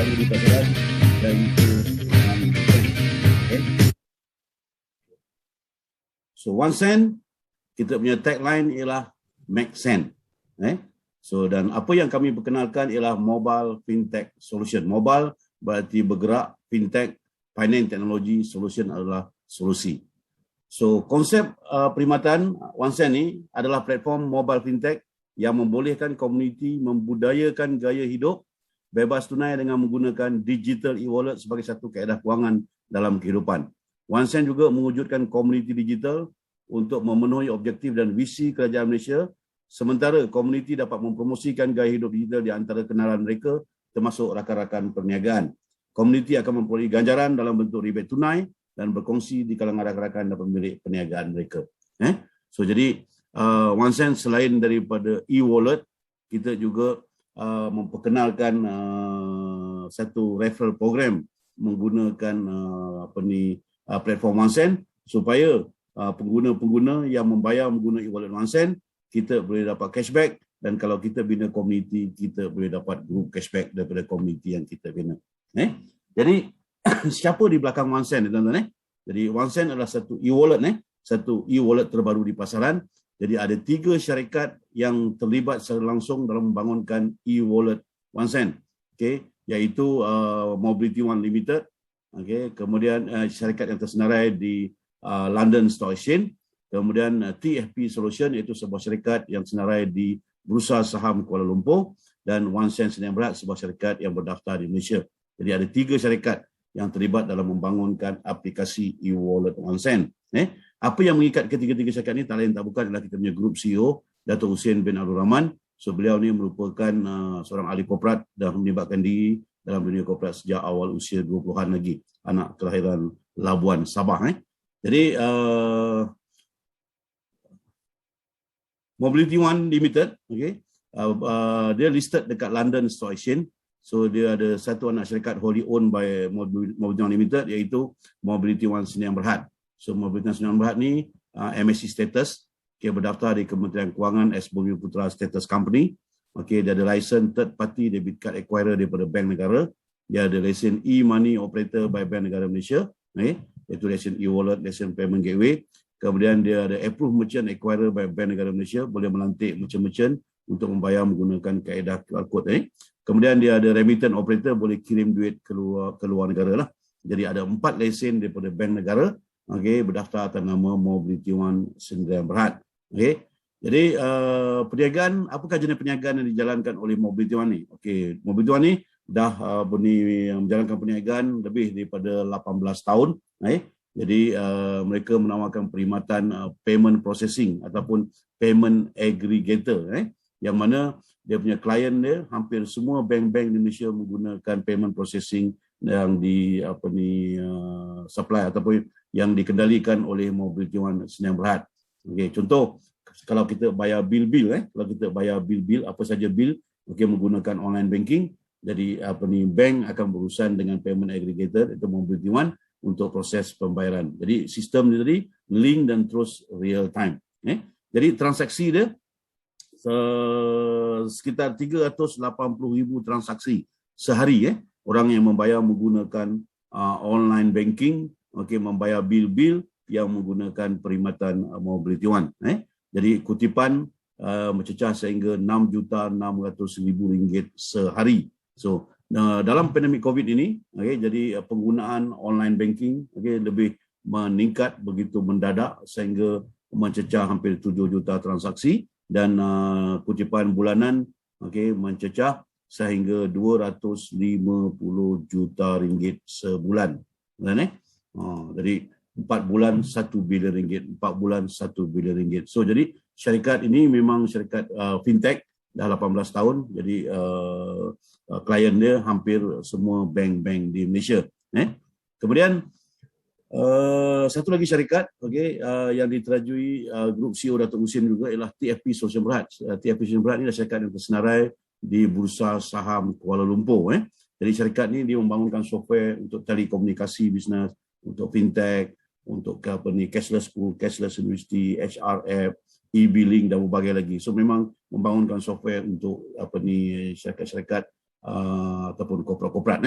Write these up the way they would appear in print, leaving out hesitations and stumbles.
terbaru di pasaran iaitu okay. So 1 sen, kita punya tagline ialah make sense. So dan apa yang kami perkenalkan ialah mobile fintech solution. Mobile berarti bergerak, fintech finance technology, solution adalah solusi. So konsep perkhidmatan 1 sen ni adalah platform mobile fintech yang membolehkan komuniti membudayakan gaya hidup bebas tunai dengan menggunakan digital e-wallet sebagai satu kaedah kewangan dalam kehidupan. 1 sen juga mewujudkan komuniti digital untuk memenuhi objektif dan visi kerajaan Malaysia, sementara komuniti dapat mempromosikan gaya hidup digital di antara kenalan mereka termasuk rakan-rakan perniagaan. Komuniti akan memperoleh ganjaran dalam bentuk rebate tunai dan berkongsi di kalangan rakan-rakan dan pemilik perniagaan mereka. So jadi 1 sen selain daripada e-wallet, kita juga memperkenalkan satu referral program menggunakan platform 1 sen supaya pengguna-pengguna yang membayar menggunakan e-wallet 1 sen, kita boleh dapat cashback, dan kalau kita bina komuniti, kita boleh dapat group cashback daripada komuniti yang kita bina. Jadi siapa di belakang 1 sen, tuan-tuan? Jadi 1 sen adalah satu e-wallet, satu e-wallet terbaru di pasaran. Jadi ada 3 syarikat yang terlibat secara langsung dalam membangunkan e-wallet 1 sen. Okay, iaitu Mobility One Limited, okay, kemudian syarikat yang tersenarai di London Stock Exchange, kemudian TFP Solution iaitu sebuah syarikat yang senarai di Bursa Saham Kuala Lumpur, dan 1 sen Sdn Bhd sebuah syarikat yang berdaftar di Malaysia. Jadi ada 3 syarikat yang terlibat dalam membangunkan aplikasi e-wallet 1 sen. Apa yang mengikat ketiga-tiga syarikat ini tak lain tak bukan adalah kita punya grup CEO Dato' Hussein bin Abdul Rahman. So beliau ni merupakan seorang ahli korporat dan melibatkan diri dalam dunia korporat sejak awal usia 20-an lagi, anak kelahiran Labuan, Sabah. Jadi Mobility One Limited, okay, dia listed dekat London Stock Exchange. So dia ada satu anak syarikat wholly owned by Mobility One Limited iaitu Mobility One Sdn Bhd. So Mobility One Sdn Bhd ni MSC status, okay, berdaftar di Kementerian Kewangan as Bumi Putra Status Company. Okay, dia ada lesen third party debit card acquirer daripada Bank Negara. Dia ada lesen e-money operator by Bank Negara Malaysia, iaitu lesen e-wallet, lesen payment gateway. Kemudian dia ada approved merchant acquirer by Bank Negara Malaysia, boleh melantik merchant-merchant untuk membayar menggunakan kaedah QR code. Kemudian dia ada remittance operator, boleh kirim duit ke luar negara lah. Jadi ada 4 lesen daripada Bank Negara, okay, berdaftar atas nama Mobility One Sdn Bhd. Okay. Jadi perniagaan, apakah jenis perniagaan yang dijalankan oleh Mobility One ni? Okay, Mobility One ni dah menjalankan perniagaan lebih daripada 18 tahun. Jadi mereka menawarkan perkhidmatan payment processing ataupun payment aggregator, yang mana dia punya klien dia hampir semua bank-bank di Malaysia menggunakan payment processing yang supply ataupun yang dikendalikan oleh Mobility One Sdn Bhd. Okay, contoh kalau kita bayar bil-bil, kalau kita bayar bil-bil, apa saja bil, okay, menggunakan online banking. Jadi bank akan berurusan dengan payment aggregator itu Mobility One untuk proses pembayaran. Jadi sistem ni tadi link dan terus real time. Jadi transaksi dia sekitar 380,000 transaksi sehari. Orang yang membayar menggunakan online banking, okay, membayar bil-bil yang menggunakan perkhidmatan Mobility One. Jadi kutipan mencecah sehingga RM6,600,000 sehari. So dalam pandemik COVID ini, okay, jadi penggunaan online banking, okay, lebih meningkat begitu mendadak sehingga mencecah hampir 7 juta transaksi, dan kutipan bulanan, okay, mencecah sehingga RM250 juta sebulan. Jadi 4 bulan RM1 bilion, 4 bulan RM1 bilion. So jadi syarikat ini memang syarikat fintech dah 18 tahun. Jadi klien dia hampir semua bank-bank di Malaysia. Kemudian satu lagi syarikat, okay, yang diterajui grup CEO Dato' Hussein juga ialah TFP Sdn Bhd. TFP Sdn Bhd ini adalah syarikat yang tersenarai di Bursa Saham Kuala Lumpur. Jadi syarikat ini dia membangunkan software untuk telekomunikasi bisnes, untuk fintech, untuk cashless school, cashless university, HR app, e-billing dan berbagai lagi. So memang membangunkan software untuk syarikat-syarikat ataupun korporat.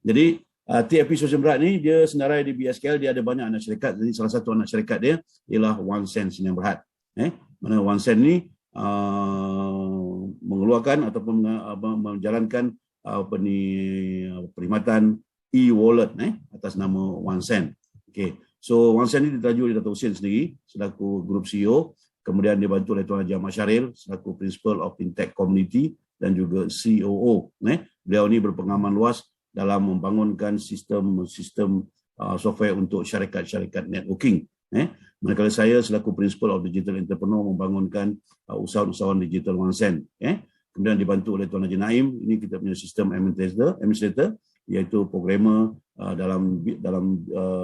Jadi TFP Sdn Bhd ni dia senarai di BSKL, dia ada banyak anak syarikat. Jadi salah satu anak syarikat dia ialah One Sen Sdn Bhd. Mana One Sen ni mengeluarkan ataupun menjalankan perkhidmatan e-wallet atas nama One Sen. Okay. So One Sen ni ditajuk oleh Dato' Hussein sendiri selaku Group CEO, kemudian dibantu oleh Tuan Haji Ahmad Syaril selaku Principal of Fintech Community dan juga COO. Beliau ni berpengalaman luas dalam membangunkan sistem software untuk syarikat-syarikat networking. Manakala saya selaku Principal of Digital Entrepreneur membangunkan usahawan digital One Sen. Kemudian dibantu oleh Tuan Haji Naim, ini kita punya sistem administrator iaitu programmer dalam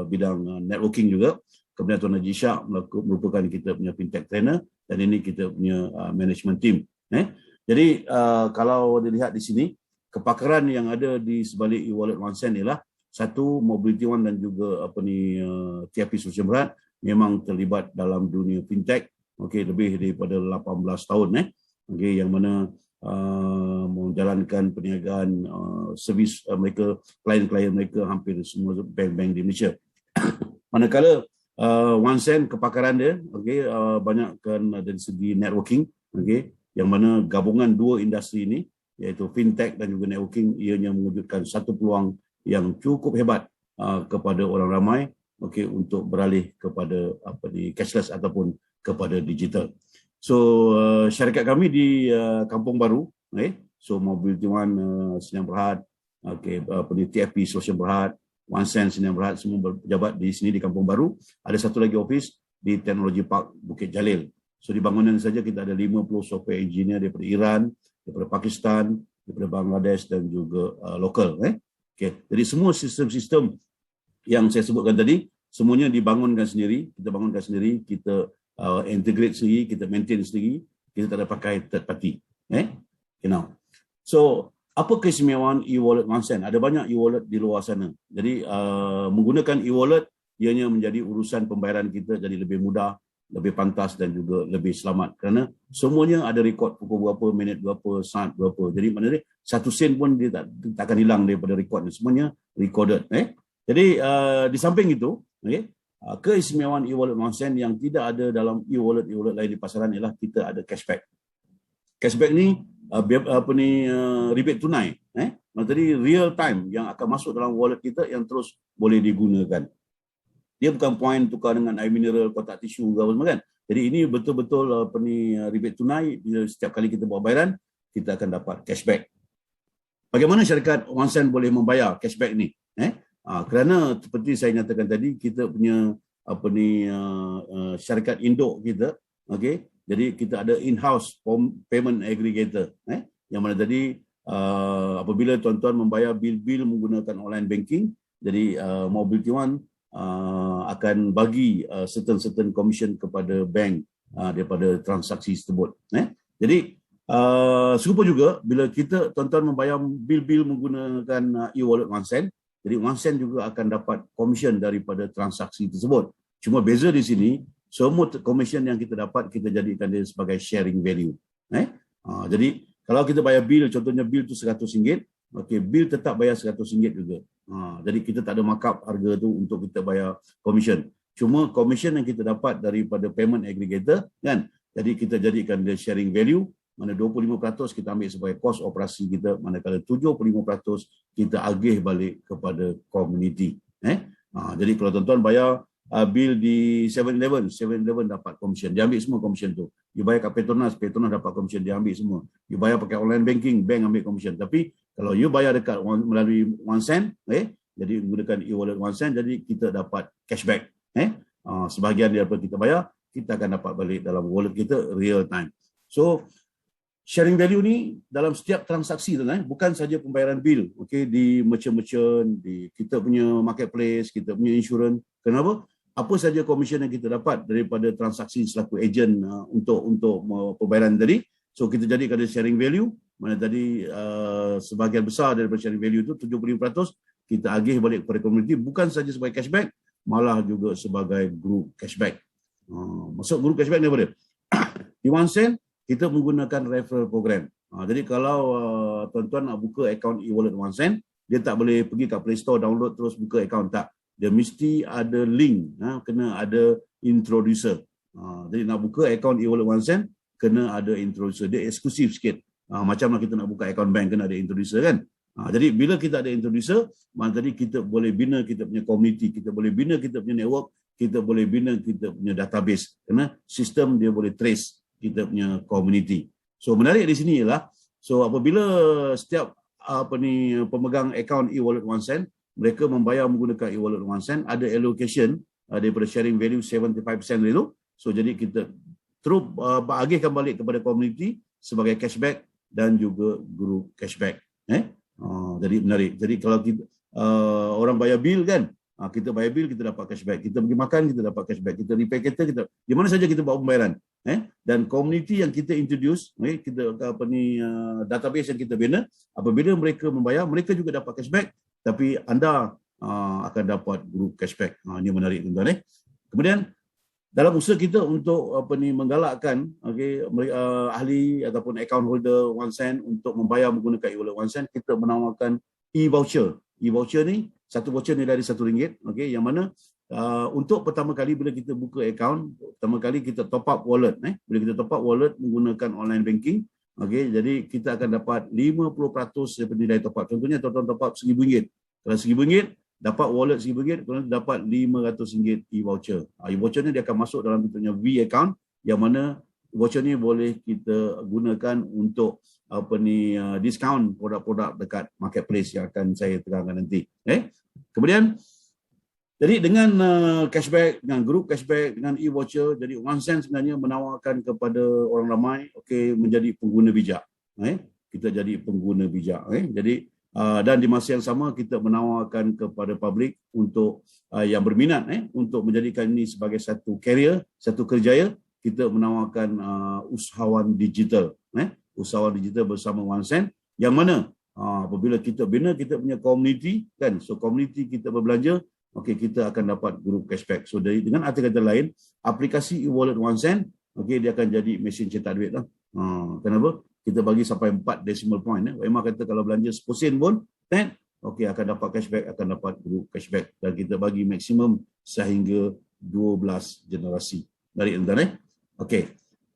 bidang networking juga. Kemudian Tuan Haji Ishak merupakan kita punya fintech trainer dan ini kita punya management team. Jadi kalau dilihat di sini, kepakaran yang ada di sebalik e-wallet One Sen ialah satu, Mobility One dan juga TFP Sdn Bhd memang terlibat dalam dunia fintech lebih daripada 18 tahun yang mana menjalankan perniagaan servis mereka, klien-klien mereka hampir semua bank-bank di Malaysia. Manakala One Sen kepakaran dia banyakkan dari segi networking, yang mana gabungan dua industri ini iaitu fintech dan juga networking, ianya mewujudkan satu peluang yang cukup hebat kepada orang ramai untuk beralih kepada cashless ataupun kepada digital. So syarikat kami di Kampung Baru, so Mobility One Sdn Bhd, TFP Sdn Bhd, One Sen Sdn Bhd semua berjabat di sini di Kampung Baru. Ada satu lagi office di Teknologi Park Bukit Jalil. So di bangunan saja kita ada 50 software engineer daripada Iran, daripada Pakistan, daripada Bangladesh dan juga lokal. Jadi semua sistem-sistem yang saya sebutkan tadi, semuanya dibangunkan sendiri, kita integrate sendiri, kita maintain sendiri, kita tak ada pakai third party. So, apa keistimewaan e-wallet One Sen? Ada banyak e-wallet di luar sana. Jadi menggunakan e-wallet, ianya menjadi urusan pembayaran kita jadi lebih mudah, lebih pantas dan juga lebih selamat kerana semuanya ada rekod pukul berapa, minit berapa, saat berapa. Jadi maknanya satu sen pun dia tak akan hilang daripada rekod ni, semuanya recorded. Jadi di samping itu, keistimewaan e-wallet One Sen yang tidak ada dalam e-wallet lain di pasaran ialah kita ada cashback. Cashback ni rebate tunai. Tadi real time yang akan masuk dalam wallet kita yang terus boleh digunakan. Dia bukan poin tukar dengan air mineral, kotak tisu ke apa semua kan. Jadi ini betul-betul rebate tunai. Bila setiap kali kita buat bayaran, kita akan dapat cashback. Bagaimana syarikat One Sen boleh membayar cashback ni? Kerana seperti saya nyatakan tadi, kita punya syarikat induk kita, jadi kita ada in-house payment aggregator, yang mana tadi apabila tuan-tuan membayar bil-bil menggunakan online banking, jadi Mobility One akan bagi certain commission kepada bank daripada transaksi tersebut. Jadi serupa juga bila kita tuan-tuan membayar bil-bil menggunakan e-wallet One Sen, jadi One Sen juga akan dapat commission daripada transaksi tersebut. Cuma beza di sini, semua commission yang kita dapat kita jadikan dia sebagai sharing value. Jadi kalau kita bayar bil, contohnya bil tu RM100, bil tetap bayar RM100 juga. Jadi kita tak ada markup harga tu untuk kita bayar commission. Cuma commission yang kita dapat daripada payment aggregator kan. Jadi kita jadikan dia sharing value, mana 25% kita ambil sebagai kos operasi kita, manakala 75% kita agih balik kepada community. Jadi kalau tuan-tuan bayar bil di 7-Eleven, 7-Eleven dapat commission, dia ambil semua commission tu. You bayar kat Petronas, Petronas dapat commission, dia ambil semua. You bayar pakai online banking, bank ambil commission. Tapi kalau you bayar dekat melalui One Sen, jadi menggunakan e-wallet One Sen, jadi kita dapat cashback. Sebahagian daripada kita bayar, kita akan dapat balik dalam wallet kita real time. So, sharing value ni dalam setiap transaksi tu, bukan saja pembayaran bil, di merchant-merchant, di kita punya marketplace, kita punya insurans. Kenapa? Apa saja komisen yang kita dapat daripada transaksi selaku ejen untuk pembayaran tadi. So kita jadikan ada sharing value, mana tadi sebahagian besar daripada sharing value itu 75% kita agih balik kepada komuniti, bukan saja sebagai cashback, malah juga sebagai group cashback. Maksud group cashback ni apa dia? Di One Sen kita menggunakan referral program. Jadi kalau tuan-tuan nak buka akaun e-wallet OneSend, dia tak boleh pergi kat Play Store download terus buka akaun, tak. Dia mesti ada link, kena ada introducer. Jadi nak buka akaun e-wallet OneSend kena ada introducer. Dia eksklusif sikit. Macam kita nak buka akaun bank kena ada introducer kan. Jadi bila kita ada introducer, tadi kita boleh bina kita punya community, kita boleh bina kita punya network, kita boleh bina kita punya database. Kerana sistem dia boleh trace kita punya community. So menarik di sini ialah, so apabila setiap pemegang akaun e-wallet OneSend, mereka membayar menggunakan e-wallet OneSend, ada allocation daripada sharing value 75% itu. So jadi kita terus agihkan balik kepada community sebagai cashback dan juga group cashback. Jadi menarik. Jadi kalau kita, orang bayar bil kan, kita bayar bil kita dapat cashback, kita pergi makan kita dapat cashback, kita repair kereta kita, di mana saja kita buat pembayaran. Dan community yang kita introduce, kita database yang kita bina, apabila mereka membayar, mereka juga dapat cashback, tapi anda akan dapat group cashback. Ini menarik tuan-tuan. Kemudian dalam usaha kita untuk menggalakkan ahli ataupun account holder OneSend untuk membayar menggunakan e-wallet OneSend, kita menawarkan e-voucher. E-voucher ni satu voucher nilai dia RM1, yang mana untuk pertama kali bila kita buka account, pertama kali kita top up wallet, bila kita top up wallet menggunakan online banking, jadi kita akan dapat 50% daripada nilai top up. Contohnya tuan-tuan top up RM1,000. Kalau RM1,000 dapat wallet RM1,000, kemudian dapat RM500 e-voucher. E-voucher ni dia akan masuk dalam bentuknya V account, yang mana voucher ni boleh kita gunakan untuk diskaun produk-produk dekat marketplace yang akan saya terangkan nanti. Kemudian jadi dengan cashback, dengan group cashback, dengan e-voucher, jadi OneSend sebenarnya menawarkan kepada orang ramai menjadi pengguna bijak. Kita jadi pengguna bijak. Jadi dan di masa yang sama kita menawarkan kepada publik untuk yang berminat untuk menjadikan ini sebagai satu career, satu kerjaya, kita menawarkan usahawan digital, usahawan digital bersama OneSend, yang mana apabila kita bina kita punya community kan, so community kita berbelanja, kita akan dapat group cashback. So dengan arti kata lain, aplikasi e-wallet OneSend, dia akan jadi mesin cetak duit lah. Kenapa? Kita bagi sampai 4 decimal point. Emma kata kalau belanja 10 sen pun, akan dapat cashback, akan dapat group cashback. Dan kita bagi maksimum sehingga 12 generasi. Dari tuan-tuan.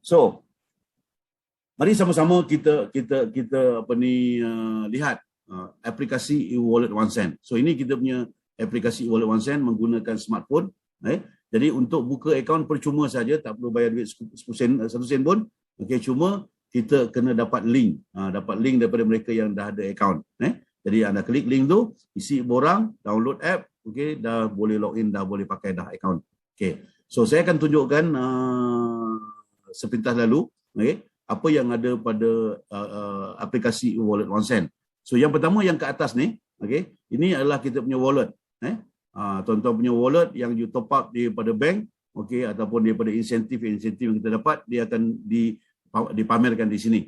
So mari sama-sama kita lihat aplikasi e-wallet OneSend. So ini kita punya aplikasi e-wallet OneSend menggunakan smartphone. Jadi untuk buka akaun percuma saja, tak perlu bayar duit 1 sen pun. Cuma kita kena dapat link daripada mereka yang dah ada akaun. Jadi anda klik link tu, isi borang, download app, dah boleh login, dah boleh pakai dah akaun. So saya akan tunjukkan sepintas lalu, apa yang ada pada aplikasi e-wallet OneSend. So yang pertama yang ke atas ni, ini adalah kita punya wallet. Tuan-tuan punya wallet yang you top up daripada bank, ataupun daripada insentif yang kita dapat, dia akan dipamerkan di sini.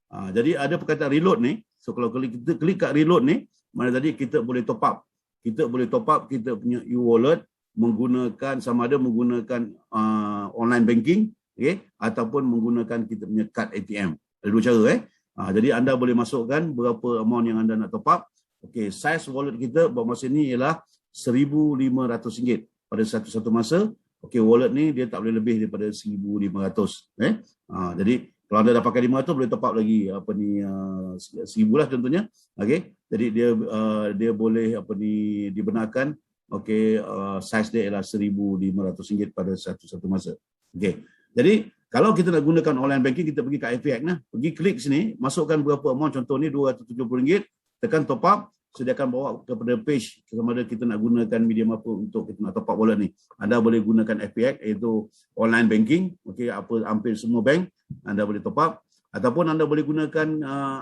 Jadi ada perkataan reload ni. So kalau kita klik kat reload ni, mana tadi kita boleh top up. Kita boleh top up kita punya e-wallet menggunakan, sama ada menggunakan online banking, ataupun menggunakan kita punya kad ATM. Ada dua cara. Jadi anda boleh masukkan berapa amount yang anda nak top up. Size wallet kita buat masa ni ialah RM1,500 pada satu masa. Wallet ni dia tak boleh lebih daripada 1,500. Jadi kalau anda dah pakai 500 boleh top up lagi 1,000 lah contohnya. Jadi dia boleh dibenarkan. Size dia ialah RM1,500 pada satu masa. Jadi kalau kita nak gunakan online banking, kita pergi ke iPad pergi klik sini, masukkan berapa amount, contoh ni RM270, tekan top up. So dia akan bawa kepada page sama ada kita nak gunakan medium apa untuk kita nak top up wallet ni. Anda boleh gunakan FPX, iaitu online banking, hampir semua bank anda boleh top up, ataupun anda boleh gunakan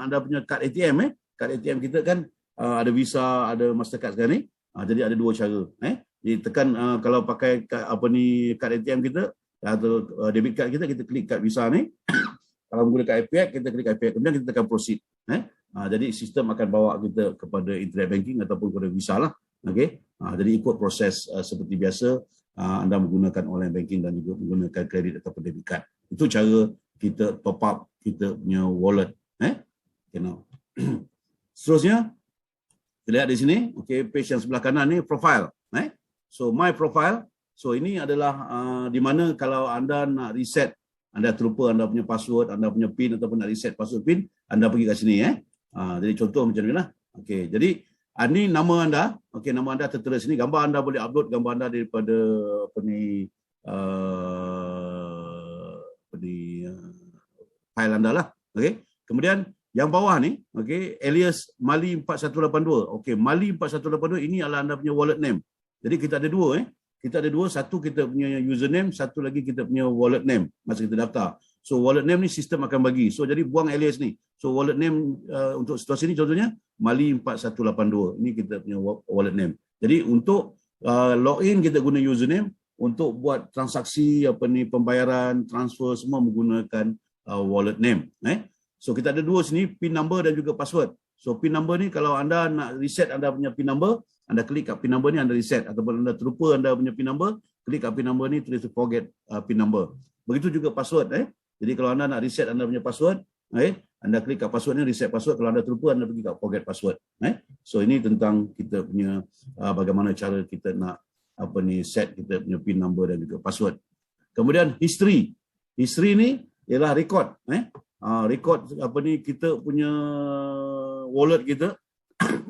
anda punya kad ATM. Kad ATM kita kan ada Visa, ada Mastercard sekarang ni. Jadi ada dua cara. Jadi tekan kalau pakai kad ATM kita atau debit card kita klik kad Visa ni. Kalau menggunakan FPX, kita klik FPX, kemudian kita tekan proceed. Jadi sistem akan bawa kita kepada internet banking ataupun kepada Visa lah. Jadi ikut proses seperti biasa anda menggunakan online banking dan juga menggunakan kredit ataupun debit card. Itu cara kita top up kita punya wallet. Okay, now. Seterusnya, kita lihat di sini, okay, page yang sebelah kanan ni profile. So my profile, so ini adalah di mana kalau anda nak reset, anda terlupa anda punya password, anda punya PIN ataupun nak reset password PIN, anda pergi kat sini. Jadi contoh macam ni lah. Okay, jadi ini nama anda, okay, nama anda tertera sini, gambar anda boleh upload gambar anda daripada file anda lah. Okay. Kemudian yang bawah ni, okay, alias Mali 4182. Okay, Mali 4182 ini adalah anda punya wallet name. Jadi kita ada dua. Kita ada dua, satu kita punya username, satu lagi kita punya wallet name masa kita daftar. So wallet name ni sistem akan bagi. So jadi buang alias ni. So wallet name untuk situasi ni contohnya Mali 4182. Ini kita punya wallet name. Jadi untuk login kita guna username, untuk buat transaksi pembayaran, transfer semua menggunakan wallet name. So kita ada dua sini, PIN number dan juga password. So PIN number ni kalau anda nak reset anda punya PIN number, anda klik kat PIN number ni anda reset, ataupun anda terlupa anda punya PIN number, klik kat PIN number ni tulis forget PIN number. Begitu juga password. Jadi kalau anda nak reset anda punya password, anda klik kat password ni reset password, kalau anda terlupa anda pergi kat forget password. So ini tentang kita punya bagaimana cara kita nak set kita punya PIN number dan juga password. Kemudian history. History ni ialah record. Record kita punya wallet kita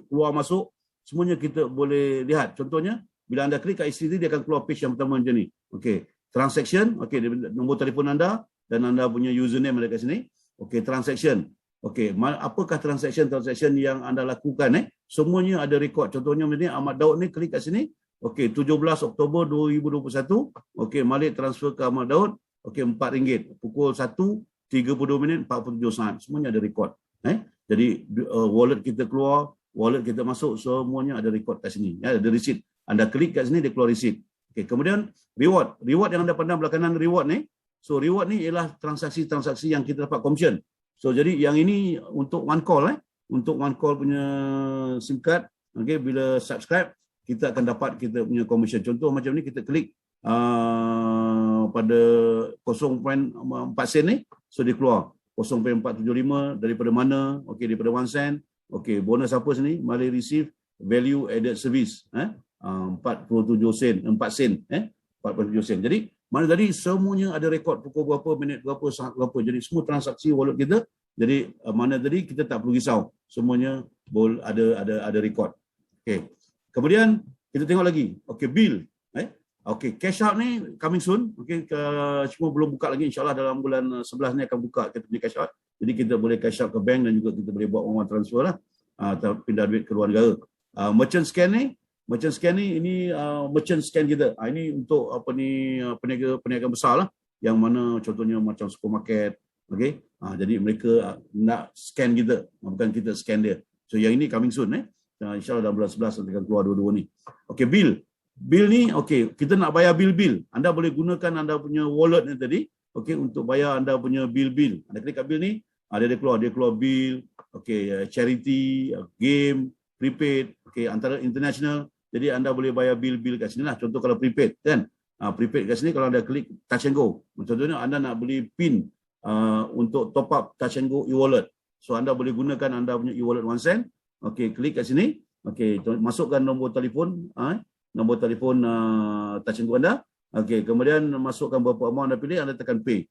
keluar masuk, semuanya kita boleh lihat. Contohnya bila anda klik kat history dia akan keluar page yang pertama macam ni. Okey, transaction, okey, nombor telefon anda dan anda punya username ada kat sini. Okey, transaction. Okey, apakah transaction yang anda lakukan? Semuanya ada record. Contohnya macam ni, Ahmad Daud ni klik kat sini. Okey, 17 Oktober 2021. Okey, Malik transfer ke Ahmad Daud. Okey, RM4. Pukul 1:32 47 saat. Semuanya ada record. Jadi wallet kita keluar, wallet kita masuk, semuanya ada record kat sini. Ada receipt. Anda klik kat sini dia keluar receipt. Okey, kemudian reward. Reward yang anda pandang belah kanan reward ni. So reward ni ialah transaksi-transaksi yang kita dapat commission. So jadi yang ini untuk one call. Untuk one call punya SIM card. Okey, bila subscribe kita akan dapat kita punya commission. Contoh macam ni kita klik pada 0.4 sen ni, so dia keluar 0.475 daripada mana? Okey, daripada 1 sen. Okey, bonus apa sini? Mari receive value added service 47 sen, 4 sen 47 sen. Jadi mana tadi semuanya ada rekod pukul berapa, minit berapa, saat berapa. Jadi semua transaksi wallet kita. Jadi mana tadi kita tak perlu risau. Semuanya ada rekod. Okey. Kemudian kita tengok lagi. Okey, bill. Okey, cash out ni coming soon. Okey, semua belum buka lagi, insya-Allah dalam bulan 11 ni akan buka kita punya cash out. Jadi kita boleh cash out ke bank dan juga kita boleh buat online transfer lah, atau pindah duit ke luar negara. Merchant scan ni ini merchant scan kita. Ini untuk peniaga besar lah, yang mana contohnya macam supermarket. Okey. Jadi mereka nak scan kita, bukan kita scan dia. So yang ini coming soon insya-Allah dalam bulan 11 nanti akan keluar dua-dua ni. Okey, bill. Bill ni, okey, kita nak bayar bil-bil. Anda boleh gunakan anda punya wallet ni tadi, okey, untuk bayar anda punya bil-bil. Anda klik kat bil ni, dia keluar bil, okey, charity, game, prepaid, okey, antara international. Jadi anda boleh bayar bil-bil kat sini lah. Contoh kalau prepaid, kan? Prepaid kat sini kalau anda klik Touch and Go. Contohnya anda nak beli PIN untuk top up Touch and Go e-wallet. So anda boleh gunakan anda punya e-wallet 1 sen. Okey, klik kat sini. Okey, masukkan nombor telefon, Touch and Go anda. Okey, kemudian masukkan berapa amount anda pilih, anda tekan pay.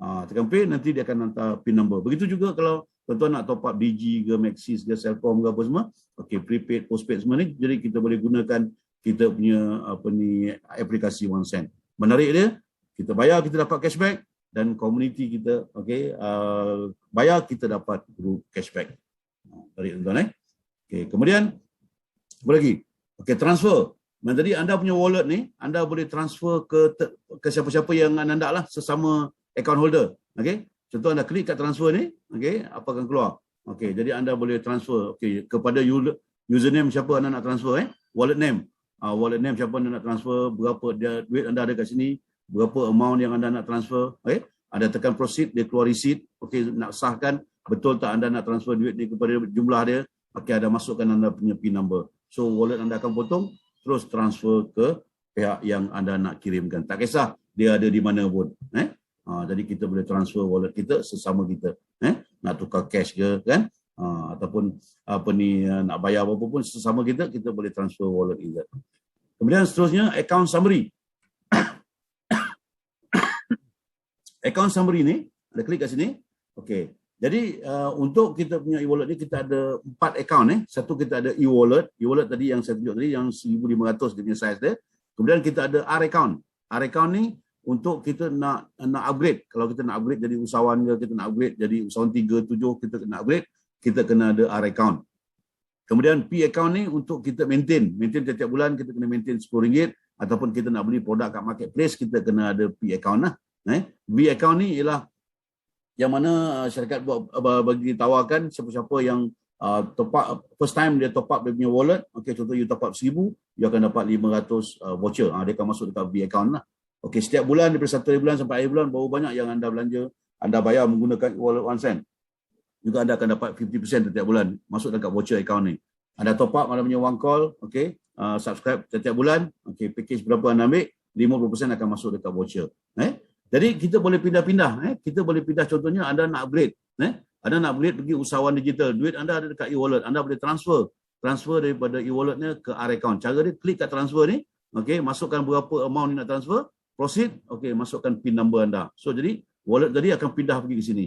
Tekan pay, nanti dia akan hantar PIN number. Begitu juga kalau tuan-tuan nak top up Digi ke Maxis ke Celcom ke apa semua. Okey, prepaid, postpaid semua ni. Jadi kita boleh gunakan kita punya aplikasi 1 sen. Menarik dia, kita bayar kita dapat cashback, dan komuniti kita bayar kita dapat cashback. Menarik tuan-tuan. Okey, kemudian apa lagi? Okey, transfer. Tadi anda punya wallet ni, anda boleh transfer ke siapa-siapa yang anda nak lah, sesama account holder. Okey, contoh anda klik kat transfer ni, okey, apa akan keluar? Okey, jadi anda boleh transfer, okey, kepada username siapa anda nak transfer, wallet name. Wallet name siapa anda nak transfer, berapa duit anda ada kat sini, berapa amount yang anda nak transfer. Okey, anda tekan proceed, dia keluar receipt. Okey, nak sahkan betul tak anda nak transfer duit ni kepada jumlah dia. Okey, ada masukkan anda punya PIN number. So wallet anda akan potong, terus transfer ke pihak yang anda nak kirimkan. Tak kisah dia ada di mana pun. Jadi kita boleh transfer wallet kita sesama kita. nak tukar cash ke kan, ataupun apa ni nak bayar apa pun sesama kita boleh transfer wallet kita. Kemudian seterusnya account summary. Account summary ni, ada klik kat sini. Okey. Jadi untuk kita punya e-wallet ni kita ada 4 account . Satu kita ada e-wallet. E-wallet tadi yang saya tunjuk tadi yang 1,500 dia punya size dia. Kemudian kita ada R account. R account ni untuk kita nak upgrade. Kalau kita nak upgrade jadi usahawan ke, kita nak upgrade jadi usahawan 3, 7, kita nak upgrade, kita kena ada R account. Kemudian P account ni untuk kita maintain tiap-tiap bulan kita kena maintain RM10, ataupun kita nak beli produk kat marketplace, kita kena ada P account lah. V account ni ialah yang mana syarikat bagi tawarkan siapa-siapa yang top up, first time dia top up dia punya wallet, okey, contoh you top up 1,000, you akan dapat 500 voucher. Dia akan masuk dekat V account lah. Okey, setiap bulan daripada 1 bulan sampai akhir bulan, baru banyak yang anda belanja, anda bayar menggunakan wallet 1 sen. Juga anda akan dapat 50% setiap bulan masuk dekat voucher account ni. Anda top up, anda punya one call, okey, subscribe setiap bulan, okey, package berapa anda ambil, 50% akan masuk dekat voucher. Jadi kita boleh pindah-pindah. Kita boleh pindah, contohnya anda nak upgrade. Anda nak upgrade pergi usahawan digital. Duit anda ada dekat e-wallet. Anda boleh transfer daripada e-walletnya ke R account. Cara dia klik kat transfer ni. Okay, masukkan berapa amount ni nak transfer. Proceed. Okay, masukkan PIN number anda. So jadi wallet tadi akan pindah pergi ke sini.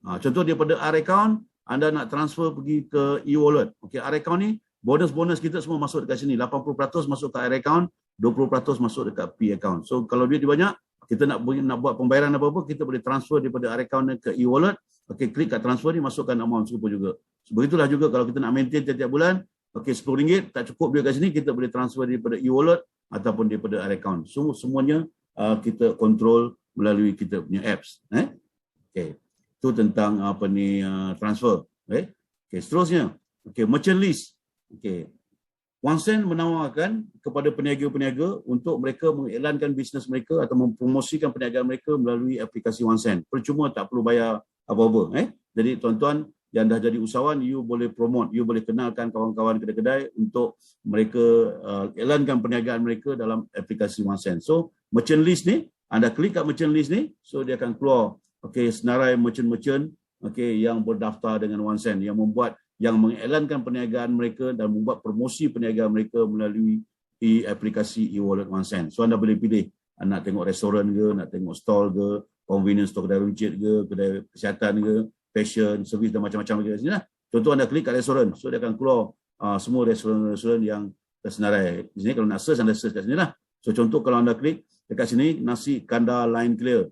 Contoh daripada R account, anda nak transfer pergi ke e-wallet. Okay, R account ni bonus-bonus kita semua masuk dekat sini. 80% masuk ke R account, 20% masuk dekat P account. So kalau duit banyak, kita nak buat pembayaran apa-apa, kita boleh transfer daripada R account ke e-wallet. Okey, klik kat transfer ni, masukkan amount serupa juga. Begitulah juga kalau kita nak maintain tiap-tiap bulan, okey, RM10 tak cukup duit kat sini, kita boleh transfer daripada e-wallet ataupun daripada R account. Semuanya kita kontrol melalui kita punya apps. Okey, itu tentang transfer. Okey, seterusnya. Okey, merchant list. Okey. OneSend menawarkan kepada peniaga-peniaga untuk mereka mengiklankan bisnes mereka atau mempromosikan perniagaan mereka melalui aplikasi OneSend. Percuma, tak perlu bayar apa-apa. Jadi tuan-tuan yang dah jadi usahawan, you boleh promote, you boleh kenalkan kawan-kawan kedai-kedai untuk mereka iklankan perniagaan mereka dalam aplikasi OneSend. So, merchant list ni, anda klik kat merchant list ni, so dia akan keluar senarai merchant-merchant yang berdaftar dengan OneSend, yang mengiklankan perniagaan mereka dan membuat promosi perniagaan mereka melalui aplikasi e-wallet OneSend. So anda boleh pilih, nak tengok restoran ke, nak tengok stall ke, convenience store, kedai runcit ke, kedai kesihatan ke, fashion, servis dan macam-macam ke sini lah. Contoh anda klik kat restoran, so dia akan keluar semua restoran-restoran yang tersenarai. Di sini kalau nak search, anda search kat sini lah. So contoh kalau anda klik dekat sini, nasi kandar line clear,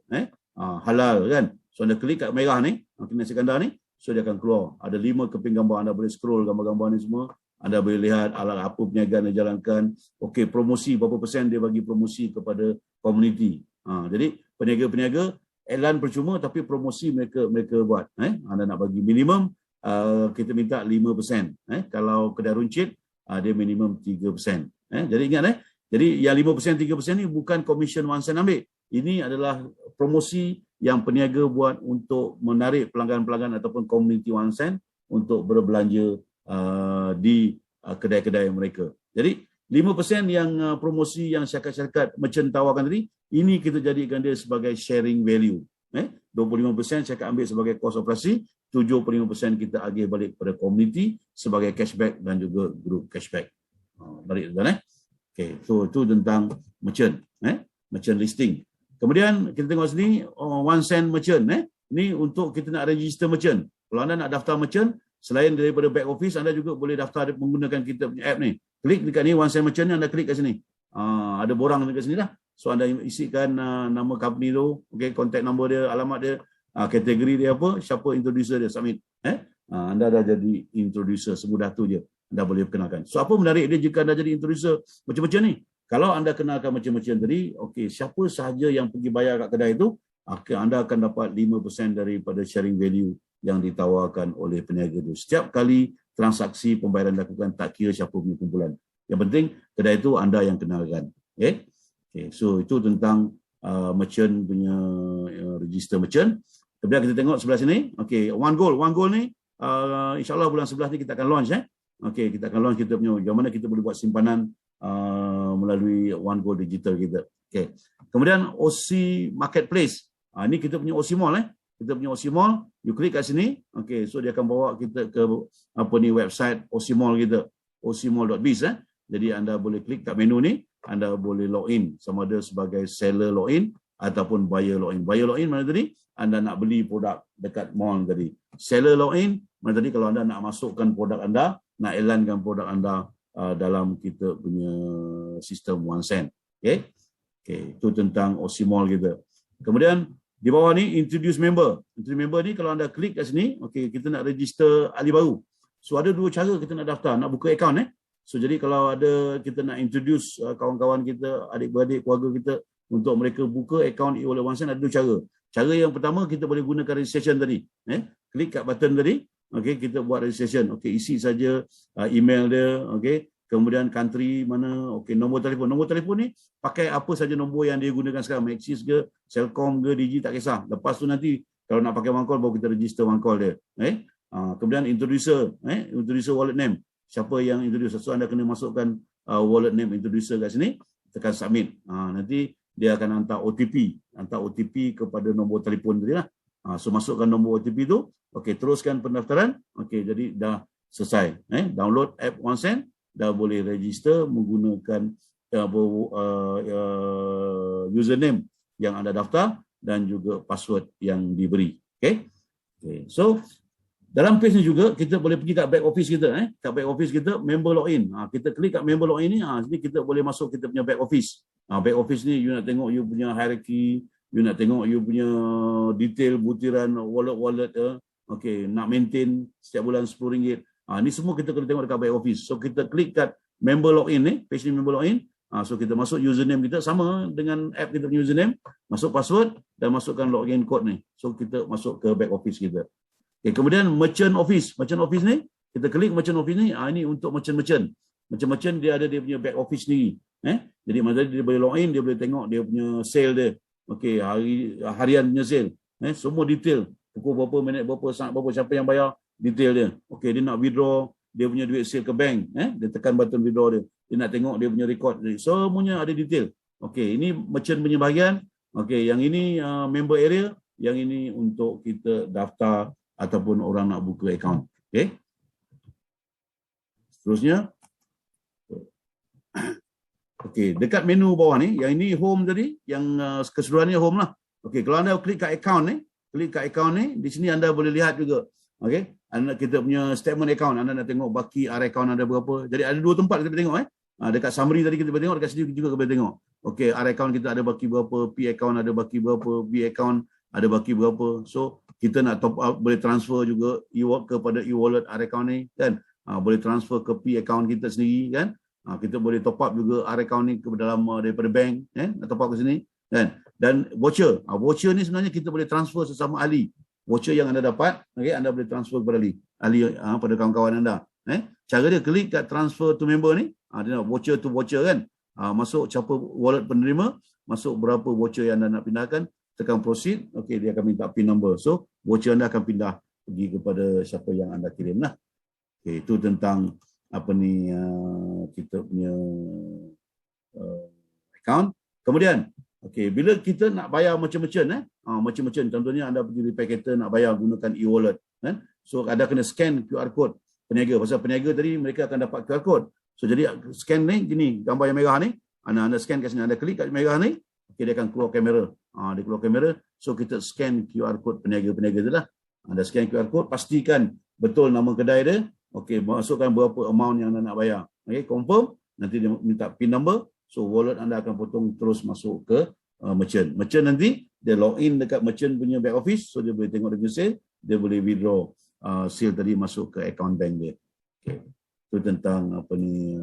halal kan. So anda klik kat merah ni, nasi kandar ni, so dia akan keluar. Ada 5 keping gambar, anda boleh scroll gambar-gambar ni semua. Anda boleh lihat apa perniagaan dia jalankan. Okey, promosi, berapa persen dia bagi promosi kepada komuniti. Jadi peniaga-peniaga iklan percuma tapi promosi mereka buat. Anda nak bagi minimum, kita minta 5%. Kalau kedai runcit, dia minimum 3%. Jadi ingat, jadi yang 5%, 3% ni bukan commission OneSend ambil. Ini adalah promosi yang peniaga buat untuk menarik pelanggan-pelanggan ataupun komuniti OneSend untuk berbelanja di kedai-kedai mereka. Jadi 5% yang promosi yang syarikat-syarikat merchant tawarkan tadi, ini kita jadikan dia sebagai sharing value. 25% syarikat ambil sebagai kos operasi, 75% kita agih balik pada komuniti sebagai cashback dan juga group cashback. Balik tuan. Okay, so itu tentang merchant, merchant listing. Kemudian kita tengok sini OneSend merchant. Ini untuk kita nak register merchant. Kalau anda nak daftar merchant, selain daripada back office, anda juga boleh daftar menggunakan kita punya app ni. Klik dekat ni OneSend merchant ni, anda klik kat sini. Ada borang dekat sini lah. So anda isikan nama company tu, contact number dia, alamat dia, kategori dia apa, siapa introducer dia, submit. Anda dah jadi introducer, semudah tu je. Anda boleh kenalkan. So apa menarik dia jika anda jadi introducer merchant ni? Kalau anda kenalkan merchant tadi, siapa sahaja yang pergi bayar kat kedai itu, anda akan dapat 5% daripada sharing value yang ditawarkan oleh peniaga itu. Setiap kali transaksi pembayaran dilakukan, tak kira siapa punya kumpulan. Yang penting, kedai itu anda yang kenalkan. So itu tentang merchant punya register merchant. Kemudian kita tengok sebelah sini. One Goal ni, insyaAllah bulan 11 ni kita akan launch. Kita akan launch kita punya, bagaimana kita boleh buat simpanan melalui One Goal digital kita. Kemudian OC Marketplace. Ini kita punya OC Mall. kita punya OSI-Mall, you klik kat sini, okey, so dia akan bawa kita ke website OSI-Mall kita, osimall.biz. Jadi anda boleh klik kat menu ni, anda boleh login sama ada sebagai seller login ataupun buyer login. Buyer login mana tadi? Anda nak beli produk dekat mall tadi. Seller login mana tadi? Kalau anda nak masukkan produk anda, nak elankan produk anda dalam kita punya sistem OneSend. Okey. Okey, itu tentang OSI-Mall kita. Kemudian di bawah ni introduce member. Introduce member ni kalau anda klik kat sini, okey, kita nak register ahli baru. So ada dua cara kita nak daftar, nak buka akaun So jadi kalau ada kita nak introduce kawan-kawan kita, adik-beradik, keluarga kita untuk mereka buka akaun e-wallet OneSend, ada dua cara. Cara yang pertama kita boleh gunakan registration tadi. Klik kat button tadi, okey, kita buat registration. Okey, isi saja email dia, okey. Kemudian country mana, okey, nombor telefon. Nombor telefon ni pakai apa saja nombor yang dia gunakan sekarang, Maxis ke, Celcom ke, Digi, tak kisah. Lepas tu nanti kalau nak pakai OneCall baru kita register OneCall dia. Kemudian introducer, introducer wallet name. Siapa yang introduce, so anda kena masukkan wallet name introducer kat sini, tekan submit. Nanti dia akan hantar OTP kepada nombor telefon tadi lah. So masukkan nombor OTP tu, okey, teruskan pendaftaran. Okey, jadi dah selesai. Download app OneSend, dah boleh register menggunakan username yang anda daftar dan juga password yang diberi. Okay? So dalam page ni juga kita boleh pergi kat back office kita. Kat back office kita member login. Kita klik kat member login ni, sini kita boleh masuk kita punya back office. Back office ni you nak tengok you punya hierarchy, you nak tengok you punya detail butiran wallet-wallet. Okay, nak maintain setiap bulan RM10. Ni semua kita kena tengok dekat back office. So kita klik kat member login ni, page ni member login. So kita masuk username kita sama dengan app kita punya username, masuk password dan masukkan login code ni. So kita masuk ke back office kita. Okay, kemudian merchant office. Merchant office ni, kita klik merchant office ni, ini untuk merchant-merchant. Merchant-merchant dia ada dia punya back office sendiri. Jadi masa dia boleh login, dia boleh tengok dia punya sale dia. Okey, harian punya sale. Semua detail. Pukul berapa, minit berapa, saat berapa, siapa yang bayar, detail dia. Okey, dia nak withdraw dia punya duit sale ke bank, dia tekan button withdraw dia. Dia nak tengok dia punya record. Semuanya ada detail. Okey, ini merchant punya bahagian. Okey, yang ini member area, yang ini untuk kita daftar ataupun orang nak buka akaun. Okey. Seterusnya. Okey, dekat menu bawah ni, yang ini home tadi, yang keseluruhannya home lah. Okey, kalau anda klik kat akaun ni, di sini anda boleh lihat juga. Okey, anda kita punya statement account, anda nak tengok baki R account ada berapa. Jadi ada dua tempat kita boleh tengok. Dekat summary tadi kita boleh tengok, dekat sini juga kita boleh tengok. Okey, R account kita ada baki berapa, P account ada baki berapa, B account ada baki berapa. So kita nak top up, boleh transfer juga kepada e-wallet R account ni kan. Boleh transfer ke P account kita sendiri kan. Kita boleh top up juga R account ni ke dalam daripada bank, nak top up ke sini kan. Dan voucher, voucher ni sebenarnya kita boleh transfer sesama ahli. Voucher yang anda dapat, okay, anda boleh transfer kepada ahli pada kawan-kawan anda. Cara dia klik kat transfer to member ni, dia nak voucher to voucher kan. Masuk siapa wallet penerima, masuk berapa voucher yang anda nak pindahkan, tekan proceed, okey, dia akan minta PIN number. So voucher anda akan pindah pergi kepada siapa yang anda kirim lah. Okey, itu tentang apa ni kita punya account. Kemudian okey, bila kita nak bayar merchant-merchant, merchant-merchant, contohnya anda pergi repair nak bayar gunakan e-wallet, kan? So anda kena scan QR code peniaga. Pasal peniaga tadi mereka akan dapat QR code. So jadi scan ni gini, gambar yang merah ni, anda scan kat sini, anda klik kat merah ni, okey, dia akan keluar kamera. Dia keluar kamera. So kita scan QR code peniaga-peniaga tu lah. Anda scan QR code, pastikan betul nama kedai dia. Okey, masukkan berapa amount yang anda nak bayar. Okey, confirm, nanti dia minta PIN number. So wallet anda akan potong terus masuk ke merchant. Merchant nanti dia login dekat merchant punya back office, so dia boleh tengok dia punya sale, dia boleh withdraw sale tadi masuk ke account bank dia. Okay. Itu tentang apa ni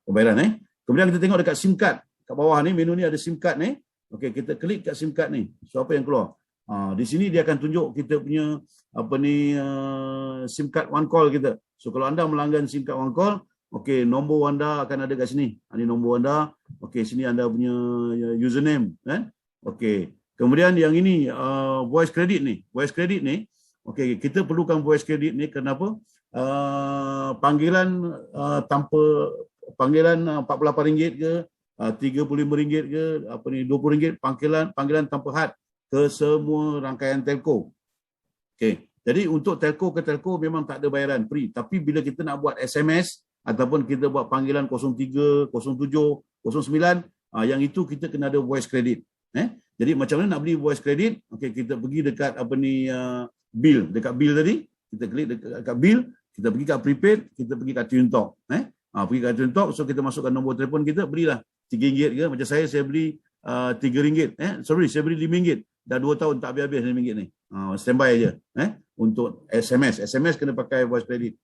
pembayaran. Kemudian kita tengok dekat SIM card. Kat bawah ni menu ni ada SIM card ni. Okey, kita klik kat SIM card ni. So apa yang keluar? Di sini dia akan tunjuk kita punya SIM card OneCall kita. So kalau anda melanggan SIM card OneCall, okey, nombor anda akan ada kat sini. Ini nombor anda. Okey, sini anda punya username, kan? Okey. Kemudian yang ini voice credit ni. Voice credit ni, okey, kita perlukan voice credit ni kenapa? Panggilan tanpa panggilan RM48 ke, RM35 ke, apa ni RM20, panggilan tanpa had ke semua rangkaian telco. Okey. Jadi untuk telco ke telco memang tak ada bayaran, free. Tapi bila kita nak buat SMS ataupun kita buat panggilan 03, 07, 09, yang itu kita kena ada voice credit. Jadi macam mana nak beli voice credit? Okey, kita pergi dekat bill, dekat bill tadi, kita klik dekat bill, kita pergi kat prepaid, kita pergi kat TuneTalk. Pergi kat TuneTalk, so kita masukkan nombor telefon kita, belilah RM3 ke. Macam saya beli RM3. Saya beli RM5. Dah 2 tahun tak habis-habis RM5 ni. Standby je. Untuk SMS. SMS kena pakai voice credit.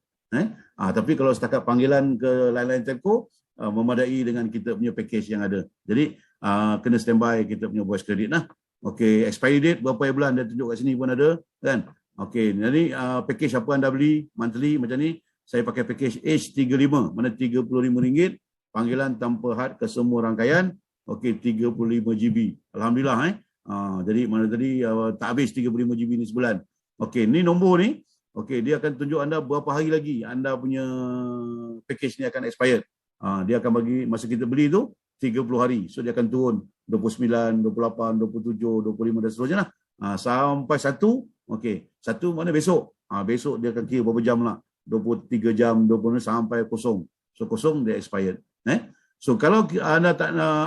Tapi kalau setakat panggilan ke lain-lain telco, memadai dengan kita punya package yang ada. Jadi kena standby kita punya voice credit lah. Okey, expiry date berapa bulan dia tunjuk kat sini pun ada kan. Okey, jadi package apa anda beli monthly macam ni, saya pakai package H35, mana RM35, panggilan tanpa had ke semua rangkaian. Okey, 35 GB. Alhamdulillah jadi mana tadi tak habis 35 GB ni sebulan. Okey, ni nombor ni. Okey, dia akan tunjuk anda berapa hari lagi anda punya package ni akan expired. Dia akan bagi masa kita beli tu 30 hari. So dia akan turun 29, 28, 27, 25 dan seterusnya lah. Sampai 1, okey. 1 mana besok. Besok dia akan kira berapa jam lah. 23 jam, 20 sampai kosong. So kosong dia expired. So kalau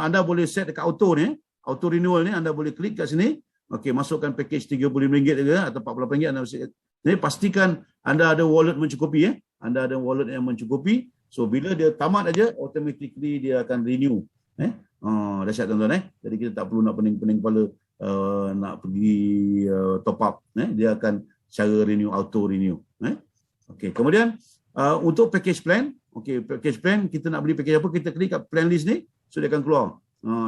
anda boleh set dekat auto ni, auto renewal ni, anda boleh klik kat sini. Okey, masukkan package RM35 ke atau RM48 anda mesti. Jadi pastikan anda ada wallet mencukupi. Anda ada wallet yang mencukupi. So bila dia tamat aja, automatically dia akan renew. Dahsyat tuan-tuan. Jadi kita tak perlu nak pening-pening kepala nak pergi top up. Dia akan cara renew, auto renew. Okey, kemudian untuk package plan, okey, package plan kita nak beli package apa, kita klik kat plan list ni, so dia akan keluar.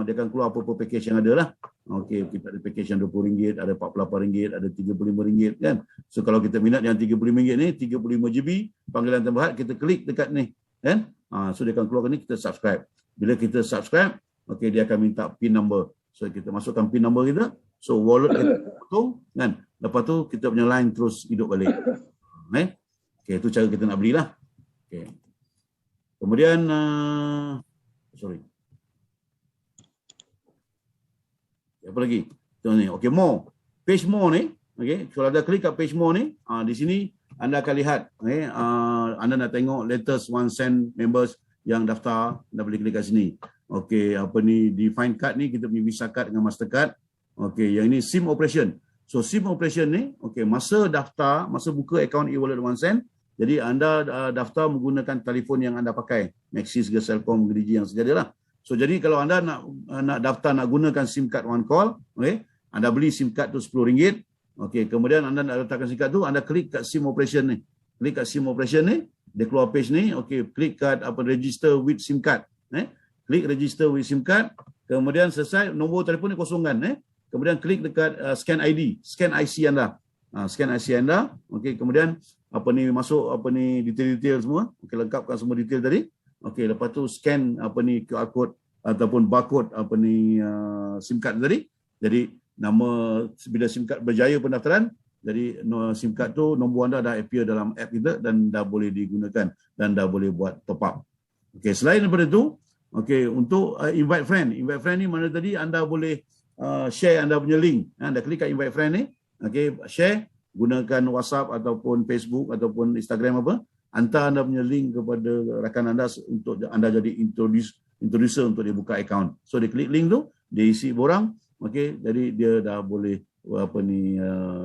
Dia akan keluar apa-apa package yang ada lah. Okey, kita ada package yang RM20, ada RM48, ada RM35 kan. So kalau kita minat yang RM35 ni, 35 GB, panggilan tambahan, kita klik dekat ni kan. So dia akan keluarkan ni, kita subscribe. Bila kita subscribe, okey, dia akan minta PIN number. So kita masukkan PIN number kita, so wallet kita potong kan. Lepas tu kita punya line terus hidup balik. Okey, itu cara kita nak belilah. Okey. Kemudian apa lagi? Ni, okey, more. Page more ni, okey, kalau anda klik kat page more ni, di sini anda akan lihat, anda nak tengok latest 1 cent members yang daftar, anda boleh klik kat sini. Okey, define card ni kita punya Visa card dengan Mastercard. Okey, yang ini SIM operation. So SIM operation ni, okey, masa daftar, masa buka akaun e-wallet 1 cent, jadi anda daftar menggunakan telefon yang anda pakai, Maxis ke Celcom ke Digi yang sejadah lah. So jadi kalau anda nak daftar nak gunakan SIM card one call, okey, anda beli SIM card tu RM10. Okey, kemudian anda nak letakkan SIM card tu, anda klik kat SIM operation ni. Klik kat SIM operation ni, dia keluar page ni, okey, klik kat register with SIM card. Klik register with SIM card, kemudian selesai, nombor telefon ni kosongkan. Kemudian klik dekat scan ID, scan IC anda. Scan IC anda, okey, kemudian masuk detail-detail semua, okey, lengkapkan semua detail tadi. Okey, lepas tu scan QR code ataupun barcode SIM card tadi. Jadi nama bila SIM card berjaya pendaftaran, jadi SIM card tu nombor anda dah appear dalam app kita dan dah boleh digunakan dan dah boleh buat top up. Okey, selain daripada itu, okey, untuk invite friend ni mana tadi anda boleh share anda punya link. Anda klik kat invite friend ni, okey, share, gunakan WhatsApp ataupun Facebook ataupun Instagram apa, hantar anda punya link kepada rakan anda untuk anda jadi introducer untuk dia buka account. So dia klik link tu, dia isi borang, okey, jadi dia dah boleh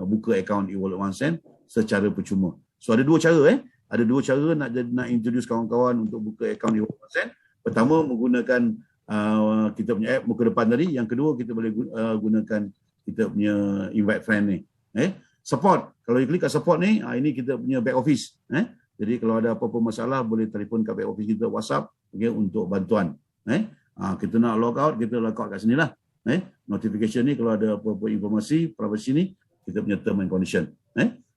buka account e-wallet 1 cent secara percuma. So ada dua cara ada dua cara nak introduce kawan-kawan untuk buka account e-wallet 1 cent. Pertama menggunakan kita punya app muka depan tadi, yang kedua kita boleh gunakan kita punya invite friend ni. Support, kalau you klik kat support ni, ini kita punya back office. Jadi kalau ada apa-apa masalah boleh telefon kat back office kita, WhatsApp, okay, untuk bantuan. Kita nak log out, kita log out kat sini lah. Notification ni kalau ada apa-apa informasi privacy ni, kita punya term and condition.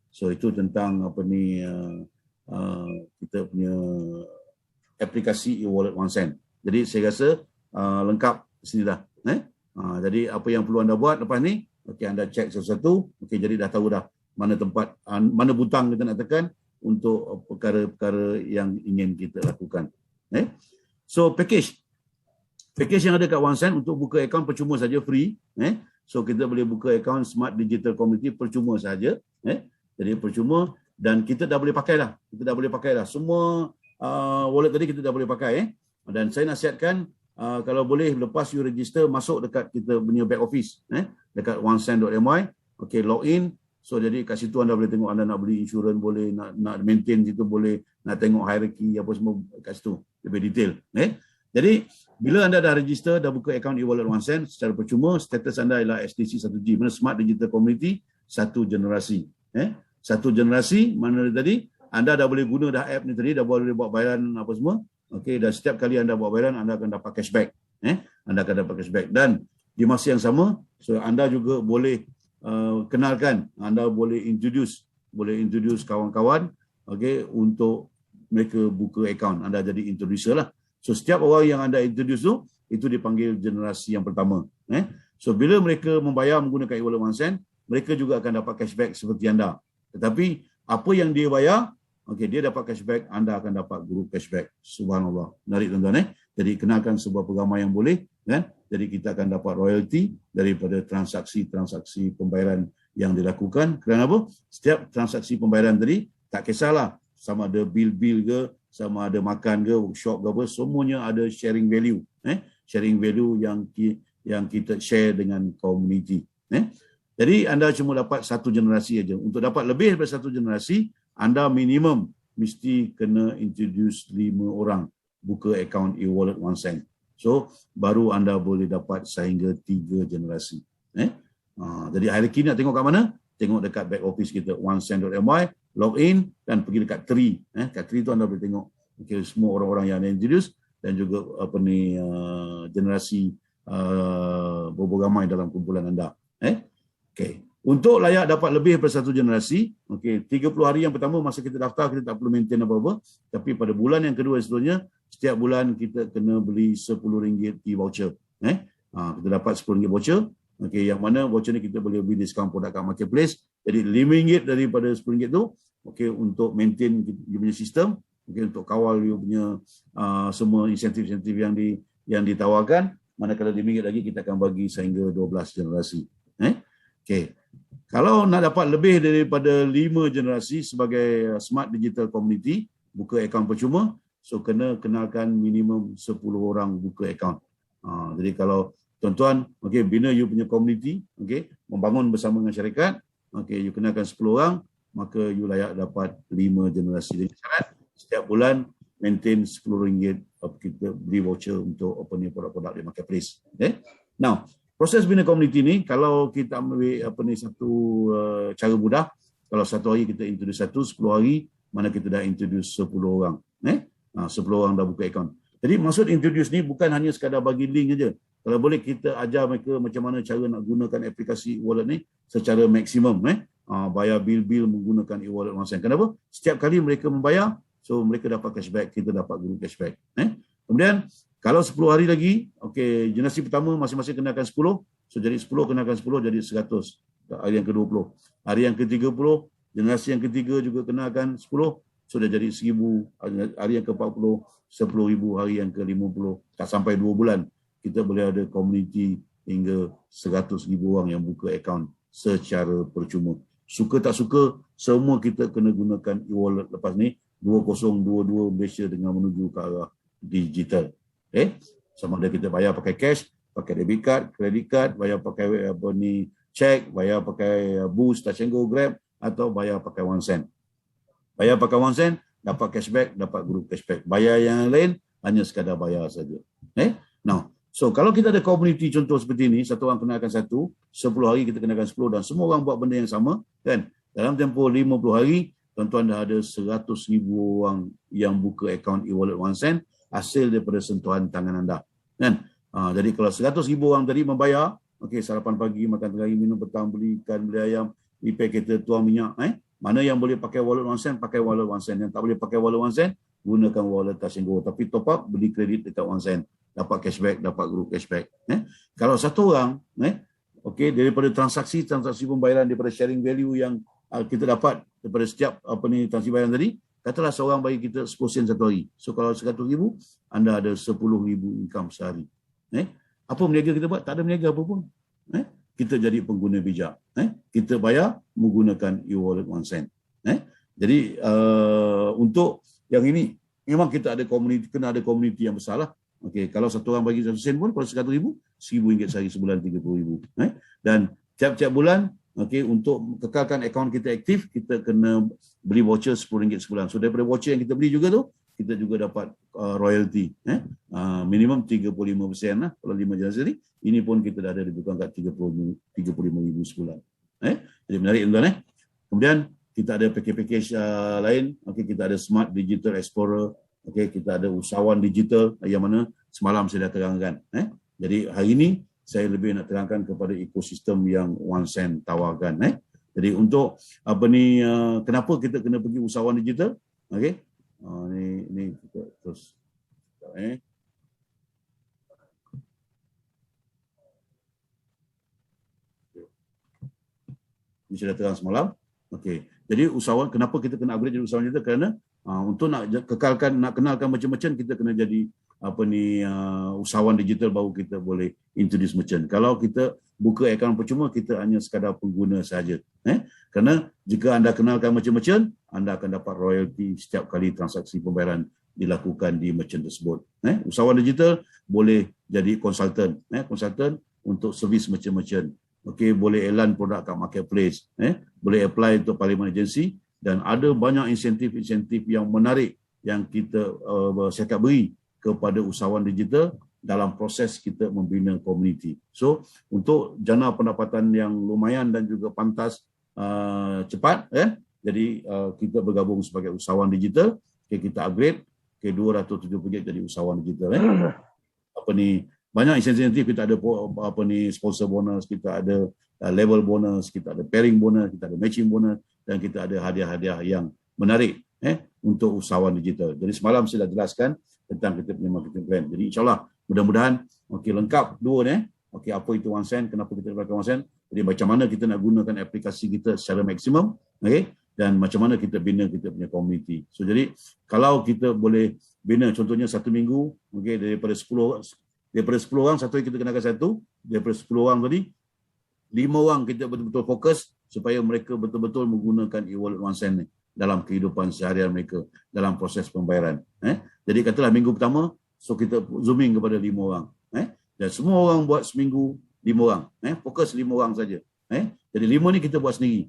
So itu tentang kita punya aplikasi e-wallet 1 cent. Jadi saya rasa lengkap sini dah. Jadi apa yang perlu anda buat lepas ni, okey, anda cek sesuatu, okey, jadi dah tahu dah mana tempat, mana butang kita nak tekan untuk perkara-perkara yang ingin kita lakukan. So package yang ada kat 1 cent untuk buka akaun percuma saja, free. So kita boleh buka akaun Smart Digital Community percuma saja. Jadi percuma, dan kita dah boleh pakai dah. Kita dah boleh pakai dah. Semua wallet tadi kita dah boleh pakai. Dan saya nasihatkan kalau boleh lepas you register, masuk dekat kita punya back office. Dekat onecent.my. Okay, login. So jadi kat situ anda boleh tengok anda nak beli insurans boleh, nak maintain situ boleh, nak tengok hierarchy apa semua kat situ. Lebih detail. Jadi bila anda dah register, dah buka akaun e-wallet OneCent secara percuma, status anda ialah SDC 1G, mana Smart Digital Community satu generasi. Satu generasi, mana tadi anda dah boleh guna dah app ni tadi, dah boleh buat bayaran apa semua. Okey, dan setiap kali anda buat bayaran anda akan dapat cashback. Anda akan dapat cashback, dan di masa yang sama, so anda juga boleh kenalkan, anda boleh introduce kawan-kawan, okey, untuk mereka buka akaun. Anda jadi introducer lah. So setiap orang yang anda introduce tu, itu dipanggil generasi yang pertama. So bila mereka membayar menggunakan e-wallet OneCent, mereka juga akan dapat cashback seperti anda. Tetapi apa yang dia bayar, okey, dia dapat cashback, anda akan dapat guru cashback. Subhanallah. Menarik tuan-tuan. Jadi kenalkan sebuah peramai yang boleh, kan? Jadi kita akan dapat royalty daripada transaksi pembayaran yang dilakukan. Kerana apa? Setiap transaksi pembayaran tadi, tak kisahlah sama ada bil-bil ke, sama ada makan ke, workshop ke apa, semuanya ada sharing value. Sharing value yang kita share dengan community. Jadi anda cuma dapat satu generasi aja. Untuk dapat lebih daripada satu generasi, anda minimum mesti kena introduce 5 orang buka akaun e-wallet OneCent. So baru anda boleh dapat sehingga 3 generasi. Jadi hierarchy nak tengok kat mana? Tengok dekat back office kita onecent.my, login dan pergi dekat tree. Kat tree tu anda boleh tengok semua orang-orang yang anda introduce dan juga generasi berapa ramai dalam kumpulan anda. Okay. Untuk layak dapat lebih daripada satu generasi, 30 hari yang pertama masa kita daftar, kita tak perlu maintain apa-apa. Tapi pada bulan yang kedua seterusnya, setiap bulan kita kena beli RM10 e-voucher. Kita dapat RM10 voucher. Yang mana voucher ni kita boleh beli diskaun produk kat marketplace. Jadi RM5 daripada RM10 tu, untuk maintain you punya sistem, untuk kawal you punya semua insentif-insentif yang ditawarkan. Manakala RM5 lagi kita akan bagi sehingga 12 generasi. Kalau nak dapat lebih daripada 5 generasi sebagai Smart Digital Community, buka akaun percuma, so kena kenalkan minimum 10 orang buka akaun. Jadi kalau tuan-tuan, bina you punya community, membangun bersama dengan syarikat, you kenalkan 10 orang, maka you layak dapat 5 generasi. Dengan syarat setiap bulan maintain RM10 kita beli voucher untuk opening produk-produk di marketplace. Now, proses bina komuniti ni, kalau kita ambil satu cara mudah, kalau satu hari kita introduce 10 hari, mana kita dah introduce 10 orang. 10 orang dah buka akaun. Jadi maksud introduce ni bukan hanya sekadar bagi link saja. Kalau boleh kita ajar mereka macam mana cara nak gunakan aplikasi e-wallet ni secara maksimum. Bayar bil-bil menggunakan e-wallet OneCent. Kenapa? Setiap kali mereka membayar, so mereka dapat cashback, kita dapat guru cashback. Kemudian, kalau 10 hari lagi, generasi pertama masing-masing kenakan 10, so jadi 10 kenakan 10 jadi 100. Hari yang ke-20. Hari yang ke-30, generasi yang ketiga juga kenakan 10, so dah jadi 1000. Hari yang ke-40, 10,000. Hari yang ke-50, tak sampai 2 bulan, kita boleh ada komuniti hingga 100,000 orang yang buka akaun secara percuma. Suka tak suka, semua kita kena gunakan e-wallet lepas ni, 2022 Malaysia dengan menuju ke arah digital. Sama ada kita bayar pakai cash, pakai debit card, credit card, bayar pakai check, bayar pakai Boost, Touch 'n Go, Grab, atau bayar pakai OneCent. Bayar pakai OneCent, dapat cashback, dapat guru cashback. Bayar yang lain, hanya sekadar bayar saja. Now, so kalau kita ada community contoh seperti ini, satu orang kenalkan 10 hari kita kenalkan 10 dan semua orang buat benda yang sama, kan? Dalam tempoh 50 hari, tuan-tuan dah ada 100,000 orang yang buka akaun e-wallet OneCent, hasil daripada sentuhan tangan anda. Kan? Jadi kalau 100,000 orang tadi membayar, sarapan pagi, makan tengah hari, minum petang, beli ikan, beli ayam, repair kereta, tuang minyak, mana yang boleh pakai wallet OneCent, pakai wallet OneCent. Yang tak boleh pakai wallet OneCent, gunakan wallet Touch 'n Go. Tapi top up, beli kredit dekat OneCent. Dapat cashback, dapat group cashback. Kalau satu orang, daripada transaksi pembayaran, daripada sharing value yang kita dapat daripada setiap transaksi bayaran tadi, katalah seorang bagi kita 10 sen satu hari. So kalau 100,000, anda ada 10,000 income sehari. Apa meniaga kita buat? Tak ada meniaga apa pun. kita jadi pengguna bijak. Kita bayar menggunakan e-wallet 1 sen. Jadi untuk yang ini memang kita ada komuniti, kena ada komuniti yang besar lah. Okey, kalau satu orang bagi 1 sen pun, kalau 100,000, RM1,000 sehari sebulan, RM30,000. Dan tiap-tiap bulan, okey, untuk kekalkan akaun kita aktif, kita kena beli voucher RM10 sebulan. So daripada voucher yang kita beli juga tu, kita juga dapat royalty. Minimum 35% lah kalau 5 Januari. Ini pun kita dah ada lebih kurang kat RM35,000 sebulan. Jadi menarik tuan-tuan. Kemudian kita ada package lain. Okey, kita ada Smart Digital Explorer. Okey, kita ada usahawan digital yang mana semalam saya dah terangkan. Jadi hari ini saya lebih nak terangkan kepada ekosistem yang 1 sen tawarkan. Jadi untuk kenapa kita kena pergi usahawan digital? Okey. Ni kita terus. Ini saya dah terang semalam. Okey. Jadi usahawan, kenapa kita kena upgrade jadi usahawan digital? Kerana untuk nak kekalkan, nak kenalkan merchant-merchant, kita kena jadi usahawan digital baru kita boleh introduce merchant. Kalau kita buka akaun percuma, kita hanya sekadar pengguna saja. Kerana jika anda kenalkan merchant-merchant, anda akan dapat royalty setiap kali transaksi pembayaran dilakukan di merchant tersebut. Usahawan digital boleh jadi konsultan, konsultan untuk servis merchant-merchant. Okey, boleh elan produk kat marketplace, boleh apply untuk parliament agency, dan ada banyak insentif-insentif yang menarik yang kita syarikat beri kepada usahawan digital dalam proses kita membina komuniti. So, untuk jana pendapatan yang lumayan dan juga pantas cepat, jadi kita bergabung sebagai usahawan digital. Okay, kita upgrade ke RM270 jadi usahawan digital. Banyak insentif, kita ada sponsor bonus, kita ada level bonus, kita ada pairing bonus, kita ada matching bonus, dan kita ada hadiah-hadiah yang menarik untuk usahawan digital. Jadi semalam saya dah jelaskan tentang kita punya marketing plan. Jadi insyaAllah mudah-mudahan lengkap dua ni. Okey, apa itu 1 sen, kenapa kita pakai 1 sen. Jadi macam mana kita nak gunakan aplikasi kita secara maksimum, dan macam mana kita bina kita punya komuniti. So jadi kalau kita boleh bina contohnya 1 minggu, daripada 10 orang, satu hari kita kenakan satu, daripada 10 orang tadi, 5 orang kita betul-betul fokus supaya mereka betul-betul menggunakan e-wallet 1 sen ni dalam kehidupan seharian mereka, dalam proses pembayaran. Jadi katalah minggu pertama, so kita zooming kepada 5 orang. Dan semua orang buat seminggu 5 orang. Fokus 5 orang saja. Jadi 5 ni kita buat sendiri.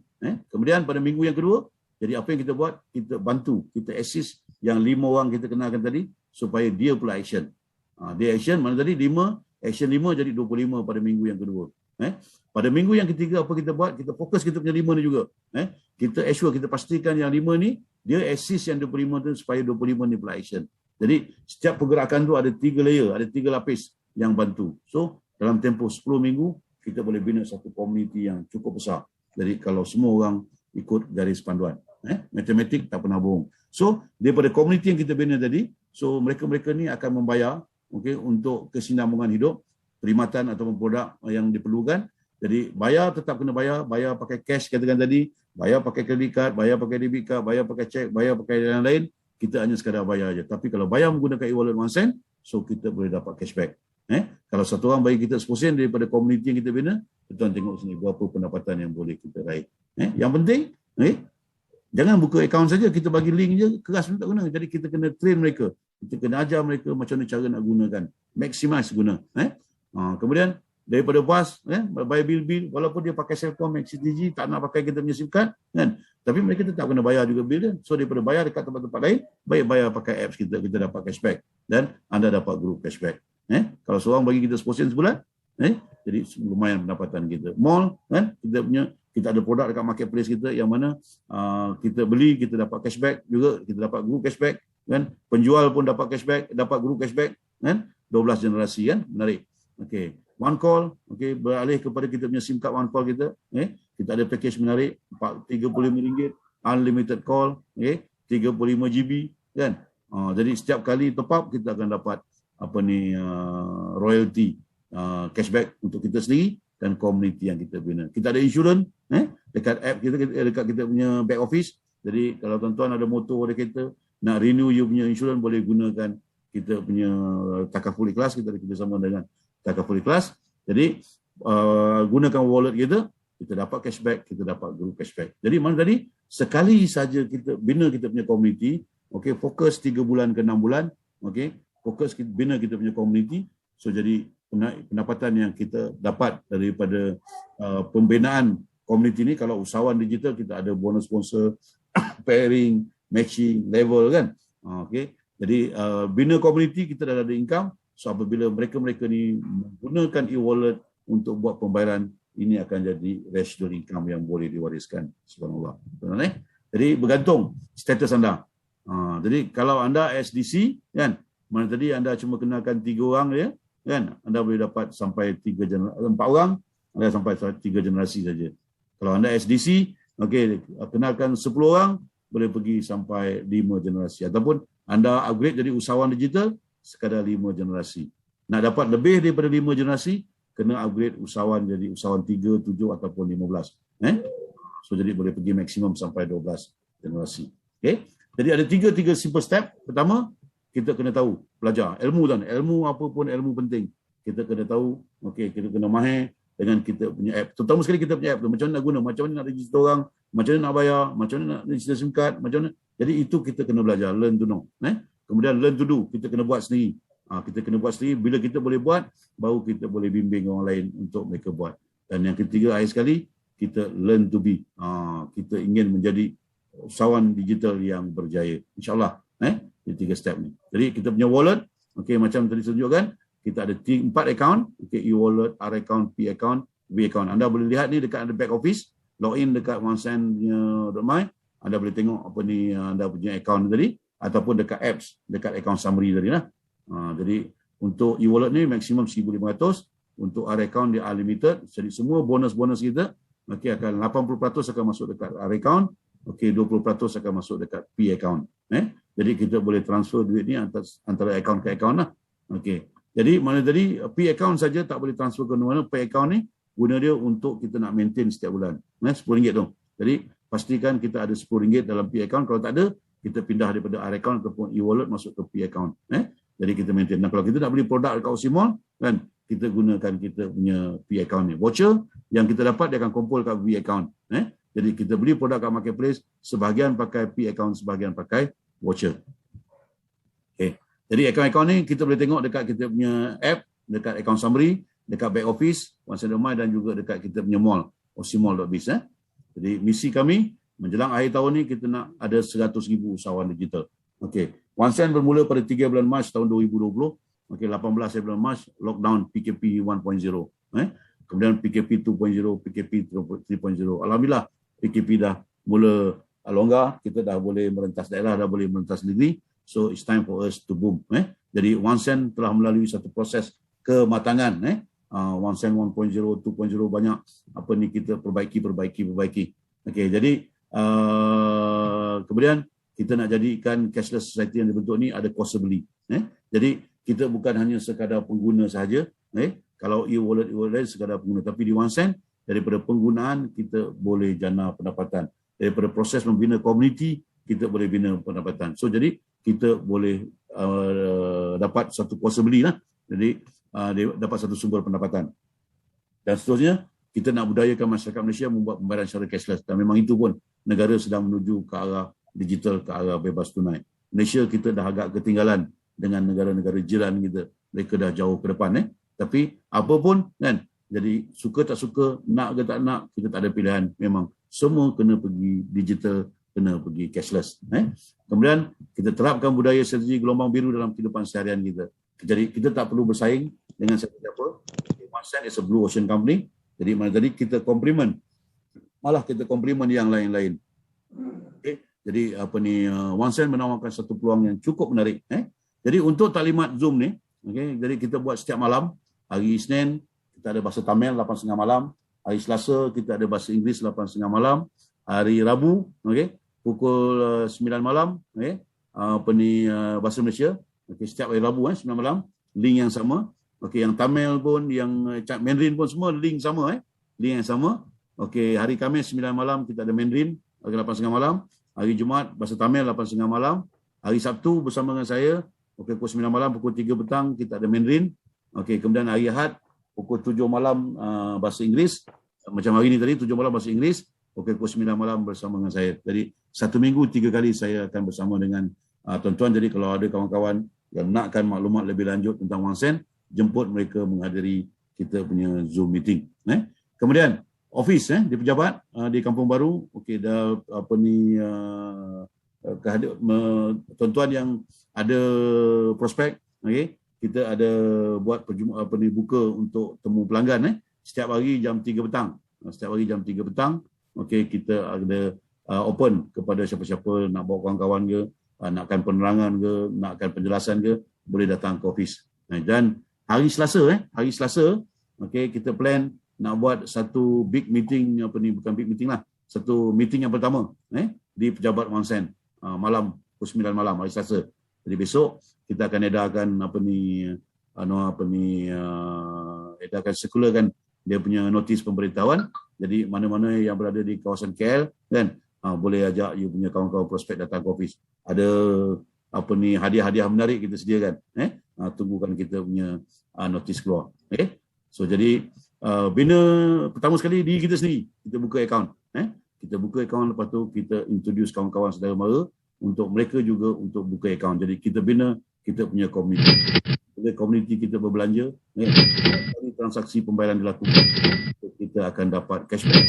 Kemudian pada minggu yang kedua, jadi apa yang kita buat? Kita bantu, kita assist yang 5 orang kita kenalkan tadi supaya dia pula action. Dia action, mana tadi 5, action 5 jadi 25 pada minggu yang kedua. Pada minggu yang ketiga apa kita buat? Kita fokus kita punya 5 ni juga. Kita assure, kita pastikan yang 5 ni, dia assist yang 25 tu supaya 25 ni pula action. Jadi setiap pergerakan tu ada 3 layer, ada 3 lapis yang bantu. So dalam tempoh 10 minggu, kita boleh bina satu komuniti yang cukup besar. Jadi kalau semua orang ikut garis panduan. Matematik tak pernah bohong. So daripada komuniti yang kita bina tadi, so mereka-mereka ni akan membayar untuk kesinambungan hidup, perkhidmatan ataupun produk yang diperlukan. Jadi bayar tetap kena bayar pakai cash katakan tadi, bayar pakai credit card, bayar pakai debit card, bayar pakai cek, bayar pakai yang lain, kita hanya sekadar bayar aja. Tapi kalau bayar menggunakan e-wallet 1 sen, so kita boleh dapat cashback. Kalau satu orang bagi kita 10 sen daripada komuniti yang kita bina, tuan tengok sini berapa pendapatan yang boleh kita raih. Yang penting, jangan buka akaun saja, kita bagi link je, keras pun tak guna. Jadi kita kena train mereka, kita kena ajar mereka macam mana cara nak gunakan, maximize guna. Kemudian daripada PAS, bayar bil-bil, walaupun dia pakai Celcom, XCTG, tak nak pakai kita punya SIM card, kan? Tapi mereka tetap kena bayar juga bil dia. So daripada bayar dekat tempat-tempat lain, baik bayar pakai apps kita dapat cashback. Dan anda dapat group cashback. Kalau seorang bagi kita 10 sen sebulan, jadi lumayan pendapatan kita. Mall, kan? Kita ada produk dekat marketplace kita yang mana kita beli, kita dapat cashback juga, kita dapat group cashback, kan? Penjual pun dapat cashback, dapat group cashback, kan? 12 generasi, kan? Menarik. Okey. One call, beralih kepada kita punya SIM card one call kita. Kita ada package menarik, RM35, unlimited call, 35 GB, kan? Jadi setiap kali top up kita akan dapat royalty, cashback untuk kita sendiri dan komuniti yang kita bina. Kita ada insurans dekat app kita, dekat kita punya back office. Jadi kalau tuan-tuan ada motor, ada kereta, nak renew you punya insurans, boleh gunakan kita punya Takaful Ikhlas. Kita ada kerjasama dengan Takaful Ikhlas. Jadi gunakan wallet kita dapat cashback, kita dapat group cashback. Jadi mana tadi, sekali saja kita bina kita punya community, okey, fokus 3 bulan ke 6 bulan, okey, fokus kita bina kita punya community. So jadi pendapatan yang kita dapat daripada pembinaan community ni, kalau usahawan digital kita ada bonus sponsor, pairing, matching, level kan. Okey. Jadi bina community kita dah ada income. So apabila mereka-mereka ni menggunakan e-wallet untuk buat pembayaran, ini akan jadi residual income yang boleh diwariskan. Subhanallah. Betul, jadi bergantung status anda. Jadi kalau anda SDC kan, mana tadi anda cuma kenalkan 3 orang dia kan, anda boleh dapat sampai 4 orang, anda sampai 3 generasi saja. Kalau anda SDC, okey, kenalkan 10 orang, boleh pergi sampai 5 generasi. Ataupun anda upgrade jadi usahawan digital, sekadar 5 generasi. Nak dapat lebih daripada 5 generasi, kena upgrade usahawan jadi usahawan 3, 7 ataupun 15. So jadi boleh pergi maksimum sampai 12 generasi. Okay? Jadi ada 3 simple step. Pertama, kita kena tahu, belajar ilmu dan ilmu apa pun ilmu penting. Kita kena tahu, okey, kita kena mahir dengan kita punya app. Terutama sekali kita punya app tu, macam mana nak guna, macam mana nak register orang, macam mana nak bayar, macam mana nak register SIM card, macam mana. Jadi itu kita kena belajar, learn to know. Kemudian learn to do, kita kena buat sendiri. Kita kena buat sendiri, bila kita boleh buat, baru kita boleh bimbing orang lain untuk mereka buat. Dan yang ketiga, akhir sekali, kita learn to be. Kita ingin menjadi usahawan digital yang berjaya. InsyaAllah, di 3 step ni. Jadi kita punya wallet, okay, macam tadi saya tunjukkan, kita ada 4 account, okay, e-wallet, R account, P account, V account. Anda boleh lihat ni dekat back office, login dekat OneSend.my, anda boleh tengok apa ni anda punya account tadi, ataupun dekat apps, dekat account summary tadi lah. Jadi untuk e-wallet ni maksimum 1,500, untuk R account dia unlimited. Jadi semua bonus-bonus kita, okay, akan 80% akan masuk dekat R account, okay, 20% akan masuk dekat P account. Jadi kita boleh transfer duit ni antara account ke account lah. Okay. Jadi mana tadi P account saja tak boleh transfer ke mana-mana. P account ni guna dia untuk kita nak maintain setiap bulan. RM10 tu. Jadi pastikan kita ada RM10 dalam P account. Kalau tak ada, kita pindah daripada R account ataupun e-wallet masuk ke P account. Jadi kita maintain. Dan kalau kita nak beli produk dekat OC Mall, kan, kita gunakan kita punya P account ni. Voucher yang kita dapat dia akan kumpul kat V account. Jadi kita beli produk kat marketplace, sebahagian pakai P account, sebahagian pakai voucher. Okay. Jadi account-account ni kita boleh tengok dekat kita punya app, dekat account summary, dekat back office, OneSend.my dan juga dekat kita punya mall, ocmall.biz. Jadi misi kami, menjelang akhir tahun ni kita nak ada 100,000 usahawan digital. Okey. OneSend bermula pada 3 bulan Mac tahun 2020. Okey, 18 bulan Mac lockdown PKP 1.0. Kemudian PKP 2.0, PKP 3.0. Alhamdulillah PKP dah mula longgar, kita dah boleh merentas daerah, dah boleh merentas negeri. So it's time for us to boom. Jadi OneSend telah melalui satu proses kematangan. OneSend 1.0, 2.0 banyak apa ni kita perbaiki. Okey, jadi kemudian kita nak jadikan cashless society yang dibentuk ni ada kuasa beli. Jadi kita bukan hanya sekadar pengguna sahaja. Kalau e-wallet sekadar pengguna, tapi di OneSend daripada penggunaan kita boleh jana pendapatan. Daripada proses membina komuniti kita boleh bina pendapatan. So jadi kita boleh dapat satu kuasa beli lah. Jadi dapat satu sumber pendapatan. Dan seterusnya kita nak budayakan masyarakat Malaysia membuat pembayaran secara cashless. Dan memang itu pun negara sedang menuju ke arah digital, ke arah bebas tunai. Malaysia kita dah agak ketinggalan dengan negara-negara jiran kita. Mereka dah jauh ke depan. Tapi apa pun kan, jadi suka tak suka, nak ke tak nak, kita tak ada pilihan. Memang semua kena pergi digital, kena pergi cashless. Kemudian kita terapkan budaya strategi gelombang biru dalam kehidupan seharian kita. Jadi kita tak perlu bersaing dengan siapa-siapa. OneSend is a blue ocean company. Jadi mana tadi kita compliment, malah kita compliment yang lain-lain. Okay. Jadi apa ni, OneSend menawarkan satu peluang yang cukup menarik. Jadi untuk taklimat Zoom ni, okay, jadi kita buat setiap malam. Hari Isnin kita ada bahasa Tamil 8.30 malam. Hari Selasa kita ada bahasa Inggeris 8.30 malam. Hari Rabu, okay, pukul 9 malam, okay, apa ni, bahasa Malaysia. Okay, setiap hari Rabu 9 malam, link yang sama. Okey, yang Tamil pun, yang Mandarin pun semua link sama, link yang sama. Okey, hari Khamis 9 malam kita ada Mandarin, 8.30 malam. Hari Jumaat bahasa Tamil 8.30 malam. Hari Sabtu bersama dengan saya, okey, pukul 9 malam, pukul 3 petang kita ada Mandarin. Okey, kemudian hari Ahad pukul 7 malam bahasa Inggeris, macam hari ni tadi 7 malam bahasa Inggeris, pukul 9 malam bersama dengan saya. Jadi 1 minggu 3 kali saya akan bersama dengan tuan-tuan. Jadi kalau ada kawan-kawan yang nakkan maklumat lebih lanjut tentang OneSend, jemput mereka menghadiri kita punya Zoom meeting. Kemudian office di pejabat di Kampung Baru, okey, dah apa ni tuan-tuan yang ada prospek, okey, kita ada buat buka untuk temu pelanggan setiap hari jam 3 petang. Setiap hari jam 3 petang, okey, kita ada open kepada siapa-siapa nak bawa kawan-kawan ke, nakkan penerangan ke, nakkan penjelasan ke, boleh datang ke office. Dan hari Selasa, okey, kita plan nak buat satu big meeting, bukan big meeting lah, satu meeting yang pertama di pejabat OneSend malam pukul 9 malam hari Selasa. Jadi besok kita akan edarkan edarkan circularkan dia punya notis pemberitahuan. Jadi mana-mana yang berada di kawasan KL kan, boleh ajak you punya kawan-kawan prospek datang ke office. Ada hadiah-hadiah menarik kita sediakan. Tunggukan kita punya notis keluar. Okay? So jadi bina pertama sekali diri kita sendiri, kita buka akaun. Kita buka akaun, lepas tu kita introduce kawan-kawan saudara mara untuk mereka juga untuk buka akaun. Jadi kita bina kita punya komuniti. Bila komuniti kita berbelanja, transaksi pembayaran dilakukan, kita akan dapat cashback,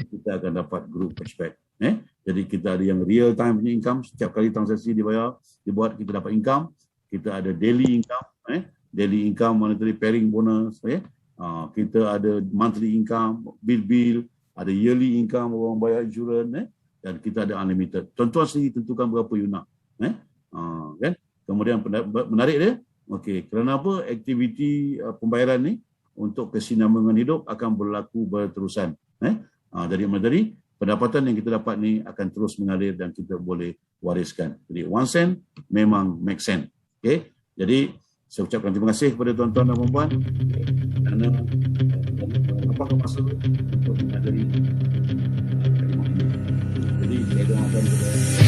kita akan dapat group cashback. Jadi kita ada yang real time punya income, setiap kali transaksi dibuat kita dapat income. Kita ada daily income, daily income, monetary pairing bonus, kita ada monthly income, bil-bil, ada yearly income, orang bayar insurans, dan kita ada unlimited. Tuan-tuan sendiri tentukan berapa you nak. Kan? Kemudian menarik dia, okey, kerana apa? Aktiviti pembayaran ni untuk kesinambungan hidup akan berlaku berterusan. Jadi tadi pendapatan yang kita dapat ni akan terus mengalir dan kita boleh wariskan. Jadi OneSend memang make sense. Okey. Jadi saya ucapkan terima kasih kepada tuan-tuan dan puan-puan kerana apa masa untuk menghadiri. Jadi saya doakan kepada